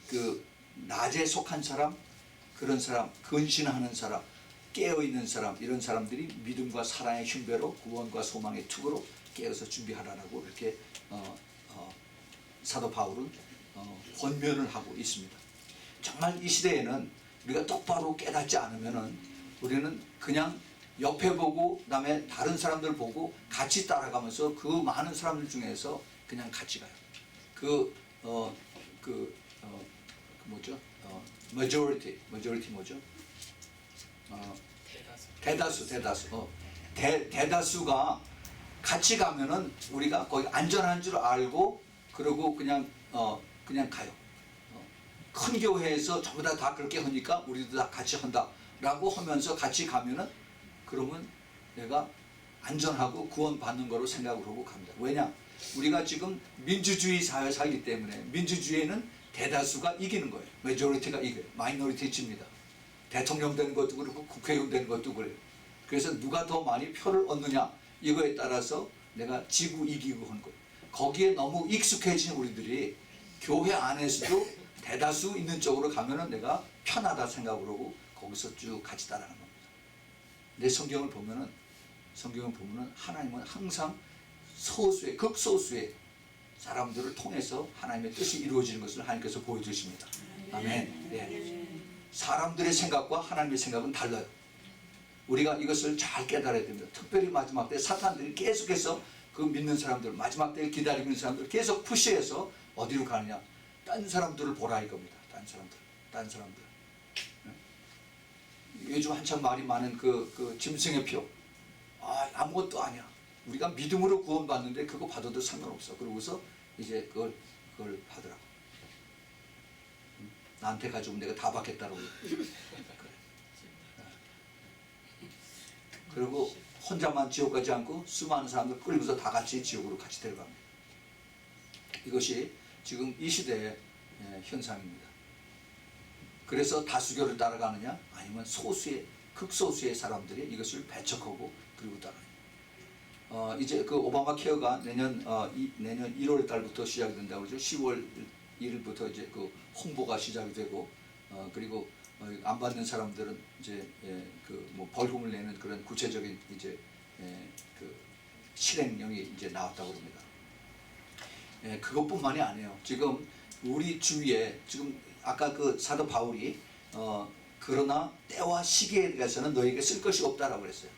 그 낮에 속한 사람, 그런 사람, 근신하는 사람, 깨어있는 사람, 이런 사람들이 믿음과 사랑의 흉배로 구원과 소망의 투구로 깨어서 준비하라고 이렇게 사도 바울은 권면을 하고 있습니다. 정말 이 시대에는 우리가 똑바로 깨닫지 않으면은 우리는 그냥 옆에 보고 그다음에 다른 사람들 보고 같이 따라가면서 그 많은 사람들 중에서 그냥 같이 가요. 뭐죠? majority 뭐죠? 대다수가 같이 가면은 우리가 거의 안전한 줄 알고 그러고 그냥 가요. 큰 교회에서 전부 다 그렇게 하니까 우리도 다 같이 한다라고 하면서 같이 가면은 그러면 내가 안전하고 구원받는 거로 생각을 하고 갑니다. 왜냐? 우리가 지금 민주주의 사회에 살기 때문에 민주주의에는 대다수가 이기는 거예요. 메조리티가 이겨요. 마이너리티 집니다. 대통령 되는 것도 그렇고 국회의원 되는 것도 그래요. 그래서 누가 더 많이 표를 얻느냐 이거에 따라서 내가 지고 이기고 하는 거예요. 거기에 너무 익숙해진 우리들이 교회 안에서도 대다수 있는 쪽으로 가면은 내가 편하다 생각을 하고 거기서 쭉 같이 따라가는 겁니다. 내 성경을 보면은 하나님은 항상 소수의 극소수의 사람들을 통해서 하나님의 뜻이 이루어지는 것을 하나님께서 보여주십니다. 아멘. 네. 사람들의 생각과 하나님의 생각은 달라요. 우리가 이것을 잘 깨달아야 됩니다. 특별히 마지막 때 사탄들이 계속해서 그 믿는 사람들, 마지막 때에 기다리고 있는 사람들 계속 푸시해서 어디로 가느냐? 딴 사람들을 보라 이겁니다. 딴 사람들. 네? 요즘 한참 말이 많은 그 짐승의 표. 아무것도 아니야. 우리가 믿음으로 구원받는데 그거 받아도 상관없어. 그러고서 이제 그걸 받으라고. 나한테 가지고 내가 다 받겠다라고. 그래. 그리고 혼자만 지옥 가지 않고 수많은 사람들 끌고서 다 같이 지옥으로 같이 데려갑니다. 이것이 지금 이 시대의 현상입니다. 그래서 다수교를 따라가느냐 아니면 극소수의 사람들이 이것을 배척하고 그리고 따라가요. 이제 그 오바마 케어가 내년 1월 달부터 시작이 된다고 그러죠. 10월 1일부터 이제 그 홍보가 시작이 되고 그리고 안 받는 사람들은 이제 뭐 벌금을 내는 그런 구체적인 이제 그 실행령이 이제 나왔다고 합니다. 그것뿐만이 아니에요. 지금 우리 주위에 지금 아까 그 사도 바울이 그러나 때와 시기에 대해서는 너에게 쓸 것이 없다라고 그랬어요.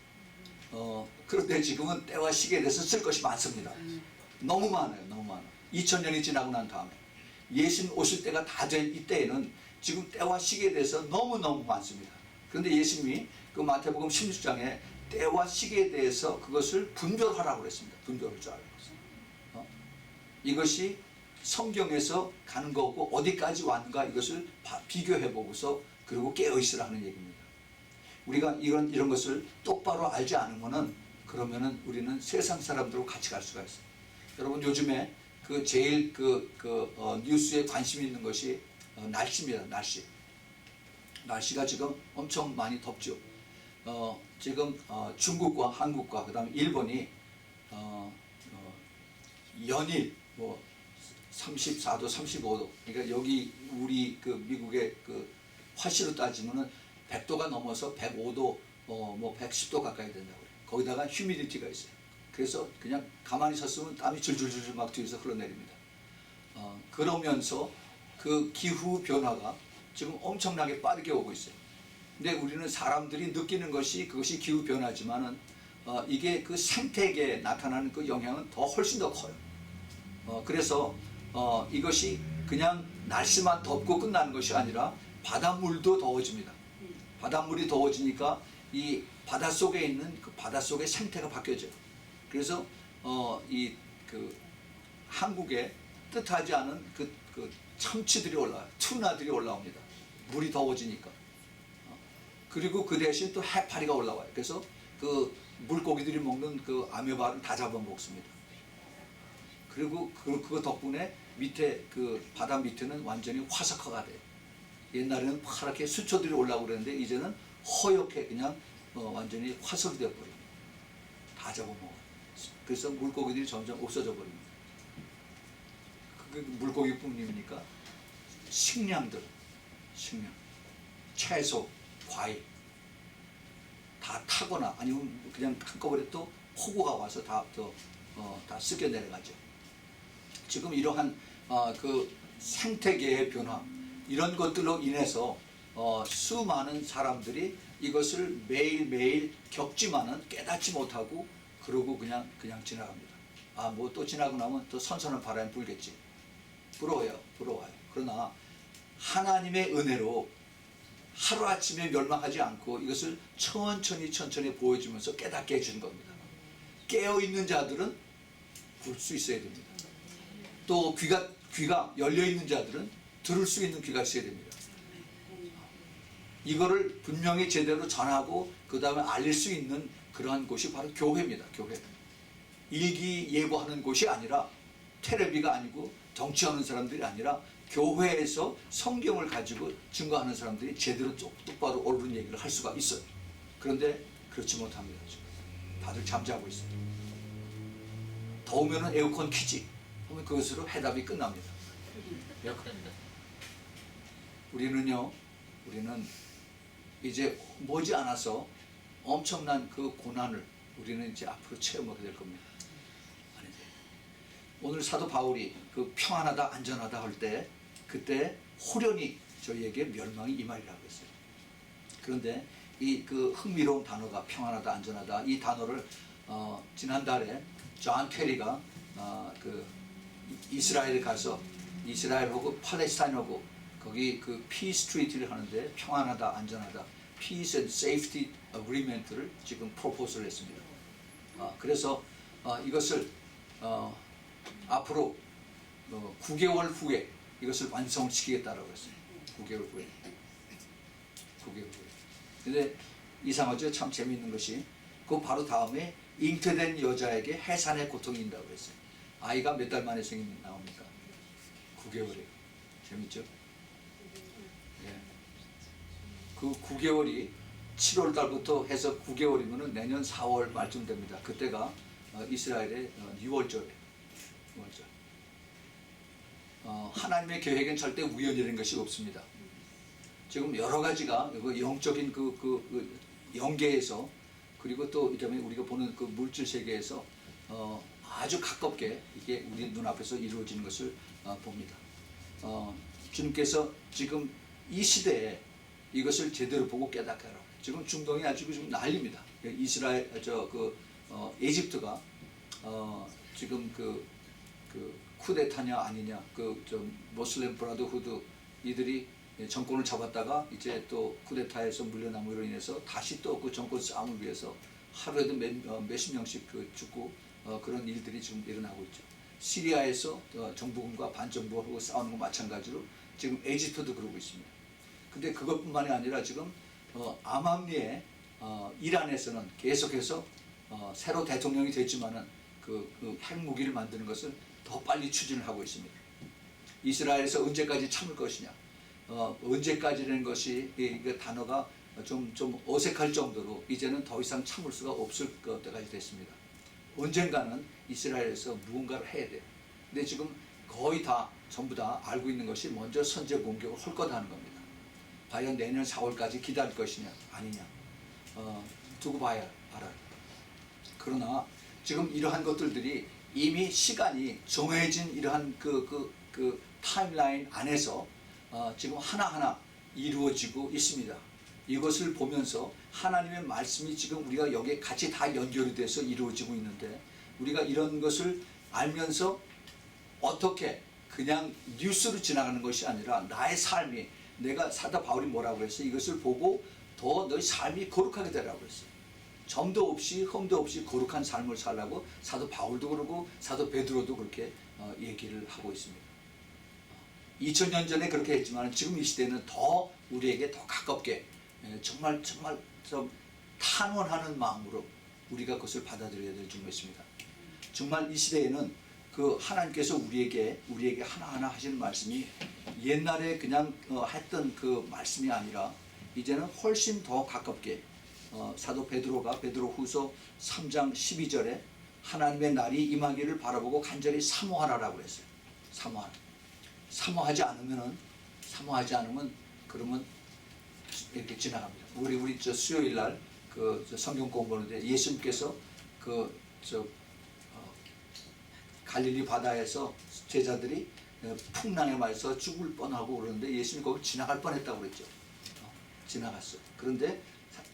그런데 지금은 때와 시기에 대해서 쓸 것이 많습니다. 너무 많아요. 2000년이 지나고 난 다음에 예수님 오실 때가 다 된 이때에는 지금 때와 시기에 대해서 너무너무 많습니다. 그런데 예수님이 그 마태복음 16장에 때와 시기에 대해서 그것을 분별하라고 그랬습니다. 분별할 줄 알고 있어요. 이것이 성경에서 가는 거고 어디까지 왔는가 이것을 비교해 보고서 그리고 깨어 있으라 하는 얘기입니다. 우리가 이런 것을 똑바로 알지 않으면은 그러면은 우리는 세상 사람들과 같이 갈 수가 있어요. 여러분 요즘에 그 제일 뉴스에 관심 있는 것이 날씨입니다. 날씨가 지금 엄청 많이 덥죠. 지금 중국과 한국과 그다음에 일본이 연일 뭐 34도, 35도. 그러니까 여기 우리 그 미국의 그 화씨로 따지면은 100도가 넘어서 105도, 뭐 110도 가까이 된다고 그래요. 거기다가 휴미디티가 있어요. 그래서 그냥 가만히 섰으면 땀이 줄줄줄 막 뒤에서 흘러내립니다. 그러면서 그 기후 변화가 지금 엄청나게 빠르게 오고 있어요. 근데 우리는 사람들이 느끼는 것이 그것이 기후 변화지만은 이게 그 생태계에 나타나는 그 영향은 더 훨씬 더 커요. 그래서 이것이 그냥 날씨만 덥고 끝나는 것이 아니라 바닷물도 더워집니다. 바닷물이 더워지니까 이 바닷속에 있는 그 바닷속의 생태가 바뀌어져요. 그래서 이 그 한국에 뜻하지 않은 그 참치들이 올라와요. 투나들이 올라옵니다. 물이 더워지니까. 그리고 그 대신 또 해파리가 올라와요. 그래서 그 물고기들이 먹는 그 아메바를 다 잡아먹습니다. 그리고 그거 덕분에 밑에 그 바다 밑에는 완전히 화석화가 돼요. 옛날에는 파랗게 수초들이 올라오고 그랬는데 이제는 허옇게 그냥 완전히 화석이 되어버립니다. 다 잡아먹어요. 그래서 물고기들이 점점 없어져 버립니다. 그게 물고기뿐입니까? 식량, 채소, 과일 다 타거나 아니면 그냥 한꺼번에 또 폭우가 와서 다 쓸겨 내려가죠. 지금 이러한 그 생태계의 변화 이런 것들로 인해서 수많은 사람들이 이것을 매일매일 겪지만은 깨닫지 못하고 그러고 그냥 지나갑니다. 뭐 또 지나고 나면 또 선선한 바람이 불겠지. 부러워요. 그러나 하나님의 은혜로 하루아침에 멸망하지 않고 이것을 천천히 보여주면서 깨닫게 해주는 겁니다. 깨어있는 자들은 볼 수 있어야 됩니다. 또 귀가 열려있는 자들은 들을 수 있는 귀가 있어야 됩니다. 이거를 분명히 제대로 전하고 그 다음에 알릴 수 있는 그러한 곳이 바로 교회입니다. 교회. 일기예고하는 곳이 아니라 텔레비가 아니고 정치하는 사람들이 아니라 교회에서 성경을 가지고 증거하는 사람들이 제대로 똑바로 옳은 얘기를 할 수가 있어요. 그런데 그렇지 못합니다. 지금. 다들 잠자고 있어요. 더우면 에어컨 키지. 그러면 그것으로 해답이 끝납니다. 에어컨. 우리는 이제 머지않아서 엄청난 그 고난을 우리는 이제 앞으로 체험하게 될 겁니다. 아니죠. 오늘 사도 바울이 그 평안하다 안전하다 할 때 그때 호련히 저희에게 멸망이 임하리라고 했어요. 그런데 이 그 흥미로운 단어가 평안하다 안전하다 이 단어를 지난달에 존 캐리가 그 이스라엘에 가서 이스라엘하고 팔레스타인하고 거기 그 피스 트리티를 하는데 평안하다 안전하다 Peace and Safety Agreement를 지금 프로포즈를 했습니다. 그래서 이것을 앞으로 9개월 후에 이것을 완성시키겠다라고 했어요. 9개월 후에. 근데 이상하죠? 참 재미있는 것이 그 바로 다음에 잉태된 여자에게 해산의 고통이 있다고 했어요. 아이가 몇 달 만에 나옵니까? 9개월이에요. 재밌죠? 예. 그 9개월이 7월 달부터 해서 9개월이면 내년 4월 말쯤 됩니다. 그때가 이스라엘의 6월절이에요. 6월절. 하나님의 계획엔 절대 우연이라는 것이 없습니다. 지금 여러 가지가 영적인 그 영계에서 그리고 또 이다음에 우리가 보는 그 물질 세계에서 아주 가깝게 이게 우리 눈앞에서 이루어지는 것을 봅니다. 주님께서 지금 이 시대에 이것을 제대로 보고 깨닫게라고. 지금 중동이 아주 지금 난립니다. 이스라엘 에집트가 지금 그 쿠데타냐 아니냐 모슬렘 브라더후드 이들이 정권을 잡았다가 이제 또 쿠데타에서 물려남으로 인해서 다시 또 그 정권 싸움을 위해서 하루에도 몇십 명씩 죽고 그런 일들이 지금 일어나고 있죠. 시리아에서 정부군과 반정부하고 싸우는 것 마찬가지로 지금 에집트도 그러고 있습니다. 근데 그것뿐만이 아니라 지금 아맘리에 이란에서는 계속해서 새로 대통령이 됐지만은 그 핵무기를 만드는 것을 더 빨리 추진을 하고 있습니다. 이스라엘에서 언제까지 참을 것이냐, 언제까지라는 것이 이 단어가 좀 어색할 정도로 이제는 더 이상 참을 수가 없을 때까지 됐습니다. 언젠가는 이스라엘에서 무언가를 해야 돼요. 근데 지금 거의 다 전부 다 알고 있는 것이 먼저 선제 공격을 할 거다 하는 겁니다. 과연 내년 4월까지 기다릴 것이냐 아니냐 두고 봐야 알아요. 그러나 지금 이러한 것들이 이미 시간이 정해진 이러한 그 타임라인 안에서 지금 하나하나 이루어지고 있습니다. 이것을 보면서 하나님의 말씀이 지금 우리가 여기에 같이 다 연결이 돼서 이루어지고 있는데, 우리가 이런 것을 알면서 어떻게 그냥 뉴스로 지나가는 것이 아니라 나의 삶이, 내가 사도 바울이 뭐라고 했어요? 이것을 보고 더 너희 삶이 거룩하게 되라고 했어요. 점도 없이 흠도 없이 거룩한 삶을 살라고 사도 바울도 그러고 사도 베드로도 그렇게 얘기를 하고 있습니다. 2000년 전에 그렇게 했지만 지금 이 시대는 더 우리에게 더 가깝게, 정말 좀 탄원하는 마음으로 우리가 그것을 받아들여야 될 줄 믿습니다. 정말 이 시대에는 그 하나님께서 우리에게 하나하나 하시는 말씀이 옛날에 그냥 했던 그 말씀이 아니라 이제는 훨씬 더 가깝게, 사도 베드로가 베드로후서 3장 12절에 하나님의 날이 임하기를 바라보고 간절히 사모하라라고 했어요. 사모하라. 사모하지 않으면 그러면 이렇게 지나갑니다. 우리 저 수요일 날 그 성경 공부하는데 예수님께서 갈릴리 바다에서 제자들이 풍랑에 맞아서 죽을 뻔하고 그러는데 예수님이 거기 지나갈 뻔했다고 그랬죠. 지나갔어요. 그런데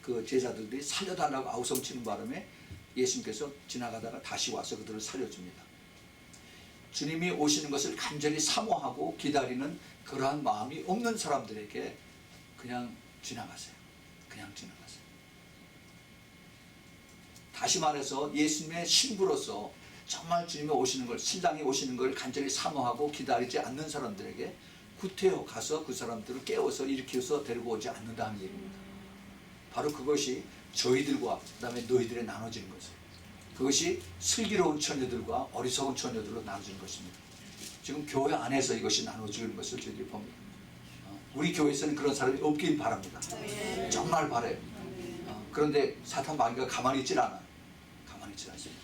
그 제자들이 살려달라고 아우성치는 바람에 예수님께서 지나가다가 다시 와서 그들을 살려줍니다. 주님이 오시는 것을 간절히 사모하고 기다리는 그러한 마음이 없는 사람들에게 그냥 지나가세요. 그냥 지나가세요. 다시 말해서 예수님의 신부로서 정말 주님이 오시는 걸, 신랑이 오시는 걸 간절히 사모하고 기다리지 않는 사람들에게 구태여 가서 그 사람들을 깨워서 일으켜서 데리고 오지 않는다는 얘기입니다. 바로 그것이 저희들과 그 다음에 너희들에 나눠지는 것이에요. 그것이 슬기로운 처녀들과 어리석은 처녀들로 나눠지는 것입니다. 지금 교회 안에서 이것이 나눠지는 것을 저희들이 봅니다. 우리 교회에서는 그런 사람이 없길 바랍니다. 정말 바라요. 그런데 사탄 마귀가 가만히 있질 않아요. 가만히 있질 않습니다.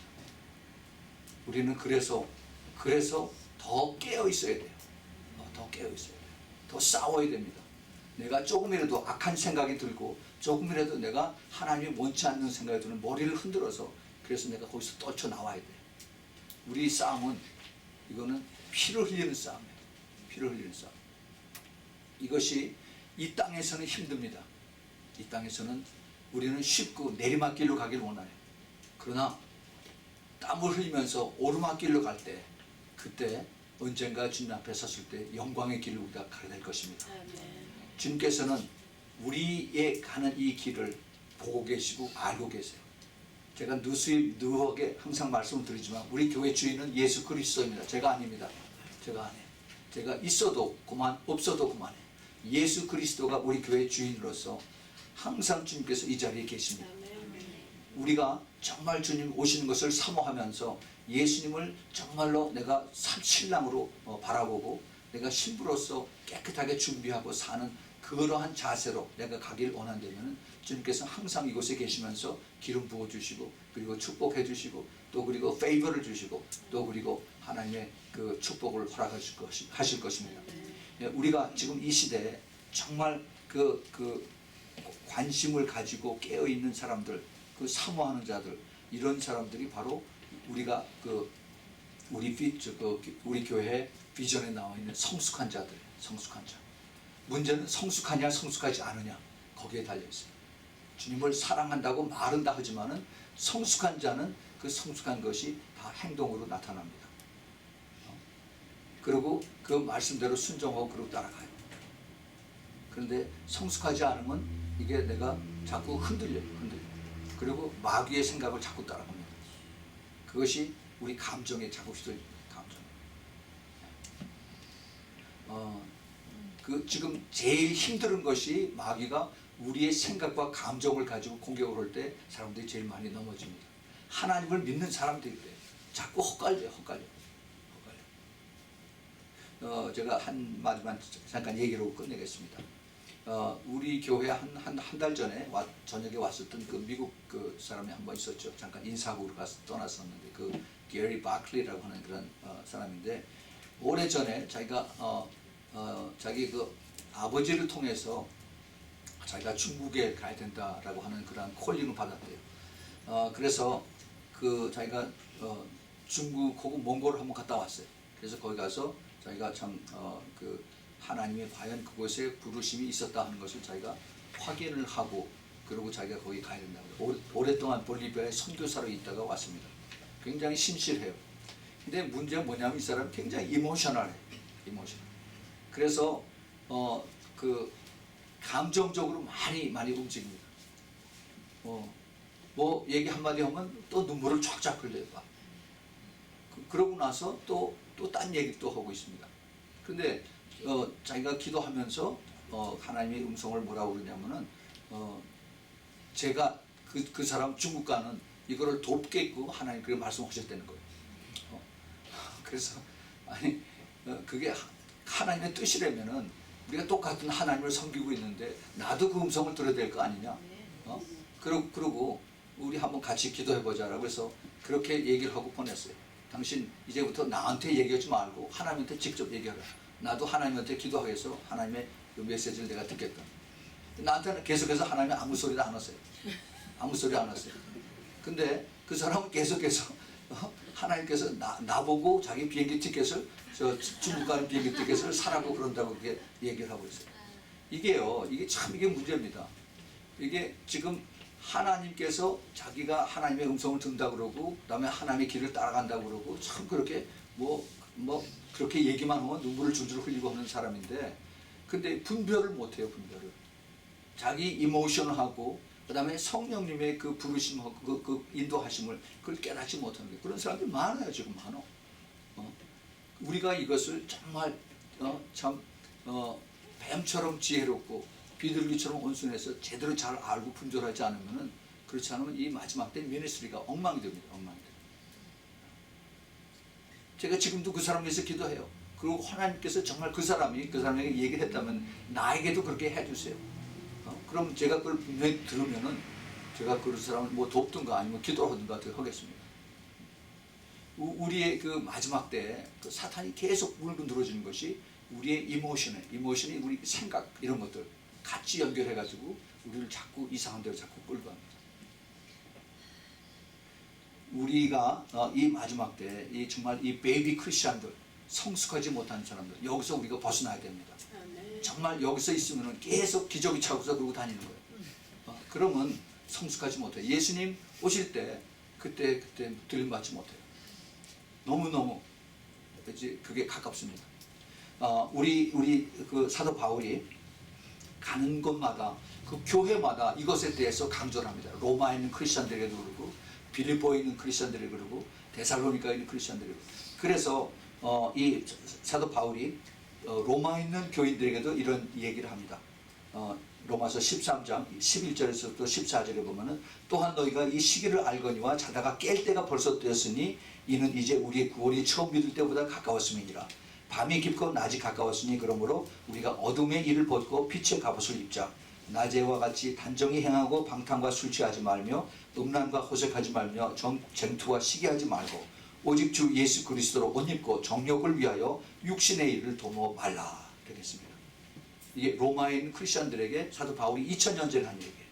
우리는 그래서 더 깨어 있어야 돼요. 더 깨어 있어야 돼요. 더 싸워야 됩니다. 내가 조금이라도 악한 생각이 들고 조금이라도 내가 하나님이 원치 않는 생각이 드는 머리를 흔들어서, 그래서 내가 거기서 떨쳐 나와야 돼요. 우리 싸움은 이거는 피를 흘리는 싸움이에요. 피를 흘리는 싸움. 이것이 이 땅에서는 힘듭니다. 이 땅에서는 우리는 쉽고 내리막길로 가길 원해요. 그러나 땀을 흘리면서 오르막길로 갈 때, 그때 언젠가 주님 앞에 섰을 때 영광의 길을 우리가 가게 될 것입니다. 주님께서는 우리의 가는 이 길을 보고 계시고 알고 계세요. 제가 누하게 항상 말씀을 드리지만 우리 교회 주인은 예수 그리스도입니다. 제가 아닙니다. 제가 아니에요. 제가 있어도 그만, 없어도 그만해요. 예수 그리스도가 우리 교회 주인으로서 항상 주님께서 이 자리에 계십니다. 우리가 정말 주님 오시는 것을 사모하면서 예수님을 정말로 내가 신랑으로 바라보고 내가 신부로서 깨끗하게 준비하고 사는 그러한 자세로 내가 가길 원한다면 주님께서 항상 이곳에 계시면서 기름 부어주시고, 그리고 축복해 주시고, 또 그리고 페이버를 주시고, 또 그리고 하나님의 그 축복을 허락하실 것입니다. 우리가 지금 이 시대에 정말 그 관심을 가지고 깨어있는 사람들, 그 사모하는 자들, 이런 사람들이 바로 우리가 우리 교회 비전에 나와 있는 성숙한 자들이에요. 성숙한 자. 문제는 성숙하냐 성숙하지 않으냐, 거기에 달려있어요. 주님을 사랑한다고 말은 다 하지만은 성숙한 자는 그 성숙한 것이 다 행동으로 나타납니다. 그리고 그 말씀대로 순종하고 그러고 따라가요. 그런데 성숙하지 않으면 이게 내가 자꾸 흔들려요. 그리고 마귀의 생각을 자꾸 따라갑니다. 그것이 우리 감정에 자꾸 휘둘립니다. 지금 제일 힘든 것이 마귀가 우리의 생각과 감정을 가지고 공격을 할 때 사람들이 제일 많이 넘어집니다. 하나님을 믿는 사람들이 그래요. 자꾸 헛갈려요. 제가 한 마디만 잠깐 얘기로 끝내겠습니다. 우리 교회 한 달 전에 저녁에 왔었던 그 미국 그 사람이 한 번 있었죠. 잠깐 인사하고 가서 떠났었는데, 그 게리 바클리라고 하는 그런 사람인데, 오래전에 자기가 자기 그 아버지를 통해서 자기가 중국에 가야 된다라고 하는 그런 콜링을 받았대요. 그래서 그 자기가 중국 혹은 몽골을 한번 갔다 왔어요. 그래서 거기 가서 자기가 참 그 하나님이 과연 그곳에 부르심이 있었다 하는 것을 자기가 확인을 하고 그리고 자기가 거기 가야 된다고. 오랫동안 볼리비아에 선교사로 있다가 왔습니다. 굉장히 신실해요. 근데 문제가 뭐냐면 이 사람은 굉장히 이모셔널해요. 이모셔널. 그래서 그 감정적으로 많이 움직입니다. 뭐 얘기 한마디 하면 또 눈물을 쫙쫙 흘려요. 그러고 나서 또 딴 얘기 또 하고 있습니다. 근데 자기가 기도하면서 하나님의 음성을 뭐라고 그러냐면은 제가 그 사람 중국 가는 이거를 돕겠고 하나님 그렇게 말씀하셨다는 거예요. 그래서 아니 그게 하나님의 뜻이라면은 우리가 똑같은 하나님을 섬기고 있는데 나도 그 음성을 들어야 될 거 아니냐? 그러고 우리 한번 같이 기도해보자라고 해서 그렇게 얘기를 하고 보냈어요. 당신 이제부터 나한테 얘기하지 말고 하나님한테 직접 얘기하라. 나도 하나님한테 기도하겠어. 하나님의 그 메시지를 내가 듣겠다. 나한테는 계속해서 하나님이 아무 소리도 안 하세요. 아무 소리 안 하세요. 근데 그 사람은 계속해서 하나님께서 나보고 자기 비행기 티켓을 중국 가는 비행기 티켓을 사라고 그런다고 그렇게 얘기를 하고 있어요. 이게 참 문제입니다. 이게 지금 하나님께서 자기가 하나님의 음성을 듣는다 그러고 그다음에 하나님의 길을 따라간다 그러고 참 그렇게 뭐 그렇게 얘기만 하면 눈물을 줄줄 흘리고 하는 사람인데 근데 분별을 못해요. 분별을. 자기 이모션하고 그다음에 성령님의 그 부르심하고 그 인도하심을 그걸 깨닫지 못하는 게 그런 사람들이 많아요. 지금 많아. 우리가 이것을 정말 뱀처럼 지혜롭고 비둘기처럼 온순해서 제대로 잘 알고 분별하지 않으면은 그렇지 않으면 이 마지막 때 미니스트리가 엉망이 됩니다. 엉망이 됩니다. 제가 지금도 그 사람을 위해서 기도해요. 그리고 하나님께서 정말 그 사람에게 얘기를 했다면 나에게도 그렇게 해주세요. 그럼 제가 그걸 분명히 들으면은 제가 그 사람을 뭐 돕든가 아니면 기도하든가 어떻게 하겠습니다. 우리의 그 마지막 때 그 사탄이 계속 물고 늘어지는 것이 우리의 이모션이 우리 생각 이런 것들 같이 연결해가지고 우리를 자꾸 이상한 데로 자꾸 끌고 갑니다. 우리가 이 마지막 때 이 정말 이 베이비 크리스천들 성숙하지 못한 사람들 여기서 우리가 벗어나야 됩니다. 정말 여기서 있으면 계속 기저귀 차고서 그러고 다니는 거예요. 그러면 성숙하지 못해요. 예수님 오실 때 그때 들림받지 못해요. 너무너무 그게 가깝습니다. 우리 그 사도 바울이 가는 곳마다 그 교회마다 이것에 대해서 강조를 합니다. 로마에 있는 크리스천들에게도 그러고 빌립보에 있는 크리스천들에게 그러고 데살로니가에 있는 크리스천들에게 그래서 이 사도 바울이 로마에 있는 교인들에게도 이런 얘기를 합니다. 로마서 13장 11절에서부터 14절에 보면은 또한 너희가 이 시기를 알거니와 자다가 깰 때가 벌써 되었으니 이는 이제 우리의 구원이 처음 믿을 때보다 가까웠음이니라. 밤이 깊고 낮이 가까웠으니 그러므로 우리가 어둠의 일을 벗고 빛의 갑옷을 입자. 낮에와 같이 단정히 행하고 방탕과 술 취하지 말며 음란과 호색하지 말며 쟁투와 시기하지 말고 오직 주 예수 그리스도로 옷 입고 정욕을 위하여 육신의 일을 도모 말라. 되겠습니다. 이게 로마에 있는 크리스천들에게 사도 바울이 2000년 전에 한 얘기예요.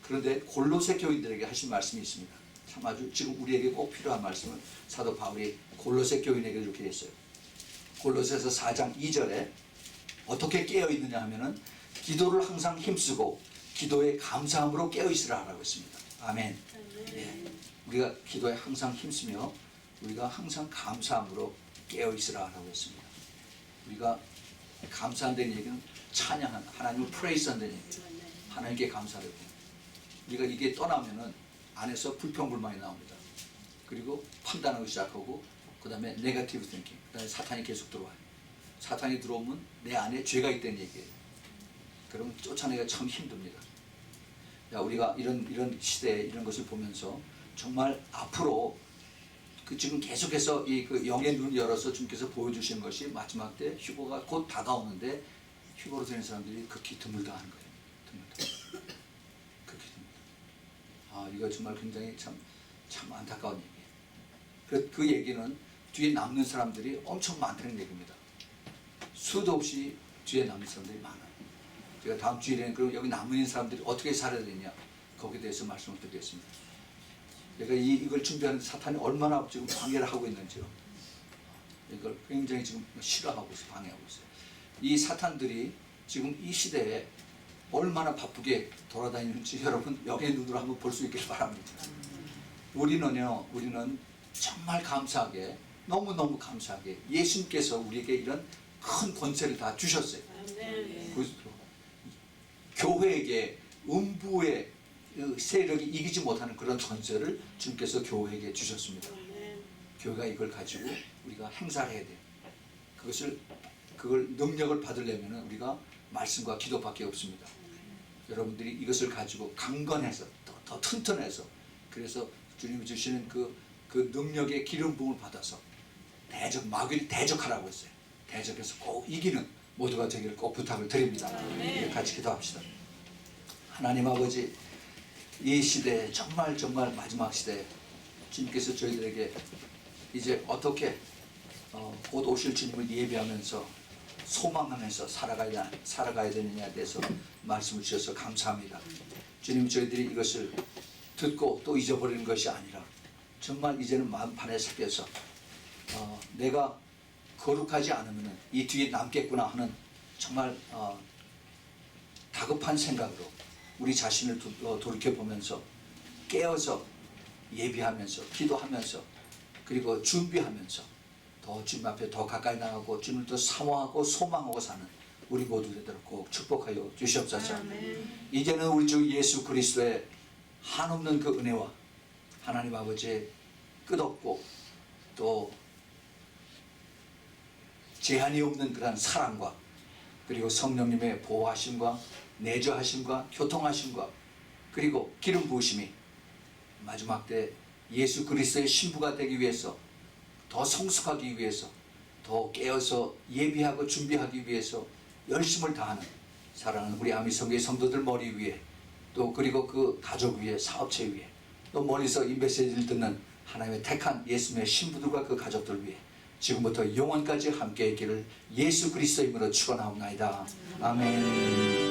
그런데 골로새 교인들에게 하신 말씀이 있습니다. 참 아주 지금 우리에게 꼭 필요한 말씀을 사도 바울이 골로새 교인에게 이렇게 했어요. 골로새서 4장 2절에 어떻게 깨어있느냐 하면은 기도를 항상 힘쓰고 기도에 감사함으로 깨어있으라 라고 했습니다. 아멘. 예. 우리가 기도에 항상 힘쓰며 우리가 항상 감사함으로 깨어있으라 라고 했습니다. 우리가 감사한다는 얘기는 찬양한 하나님을 프레이스 한다는 얘기예요. 하나님께 감사를 해요. 우리가 이게 떠나면은 안에서 불평불만이 나옵니다. 그리고 판단하기 시작하고 그 다음에 네거티브 띵킹, 그 다음에 사탄이 계속 들어와요. 사탄이 들어오면 내 안에 죄가 있다는 얘기예요. 그러면 쫓아내기가 참 힘듭니다. 우리가 이런 시대에 이런 것을 보면서 정말 앞으로 지금 계속해서 그 영의 눈을 열어서 주님께서 보여주시는 것이 마지막 때 휴거가 곧 다가오는데 휴거로 되는 사람들이 극히 드물다 하는 거예요. 드물다. 극히 드물다. 이거 정말 굉장히 참 안타까운 얘기예요. 그 얘기는 뒤에 남는 사람들이 엄청 많다는 얘기입니다. 수도 없이 뒤에 남는 사람들이 많아요. 제가 다음 주일에는 그럼 여기 남은 사람들이 어떻게 살아야 되냐 거기에 대해서 말씀을 드리겠습니다. 제가 이걸 준비하는데 사탄이 얼마나 지금 방해를 하고 있는지요. 이걸 굉장히 지금 싫어하고 있어요. 방해하고 있어요. 이 사탄들이 지금 이 시대에 얼마나 바쁘게 돌아다니는지 여러분 영의 눈으로 한번 볼 수 있길 바랍니다. 우리는 정말 감사하게, 너무너무 감사하게 예수님께서 우리에게 이런 큰 권세를 다 주셨어요. 교회에게 음부의 세력이 이기지 못하는 그런 권세를 주님께서 교회에게 주셨습니다. 교회가 이걸 가지고 우리가 행사를 해야 돼요. 그걸 능력을 받으려면 우리가 말씀과 기도밖에 없습니다. 여러분들이 이것을 가지고 강건해서 더 튼튼해서, 그래서 주님이 주시는 그 능력의 기름 부음을 받아서 마귀를 대적하라고 했어요. 대적해서 꼭 이기는 모두가 되기를 꼭 부탁을 드립니다. 같이 기도합시다. 하나님 아버지, 이 시대에 정말 마지막 시대에 주님께서 저희들에게 이제 어떻게 곧 오실 주님을 예비하면서 소망하면서 살아가야 되느냐에 대해서 말씀을 주셔서 감사합니다. 주님, 저희들이 이것을 듣고 또 잊어버리는 것이 아니라 정말 이제는 마음판에 새겨서 내가 거룩하지 않으면 이 뒤에 남겠구나 하는 정말 다급한 생각으로 우리 자신을 돌이켜보면서 깨어서 예비하면서 기도하면서 그리고 준비하면서 더 주님 앞에 더 가까이 나가고 주님을 더 사모하고 소망하고 사는 우리 모두 되도록 꼭 축복하여 주시옵소서. 이제는 우리 주 예수 그리스도의 한없는 그 은혜와 하나님 아버지의 끝없고 또 제한이 없는 그런 사랑과 그리고 성령님의 보호하심과 내주하심과 교통하심과 그리고 기름 부으심이 마지막 때 예수 그리스도의 신부가 되기 위해서, 더 성숙하기 위해서, 더 깨어서 예비하고 준비하기 위해서 열심을 다하는 사랑하는 우리 아미성교회 성도들 머리 위에, 또 그리고 그 가족 위에, 사업체 위에, 또 멀리서 이 메시지를 듣는 하나님의 택한 예수님의 신부들과 그 가족들 위에 지금부터 영원까지 함께 있기를 예수 그리스도의 이름으로 축원하옵나이다. 아멘.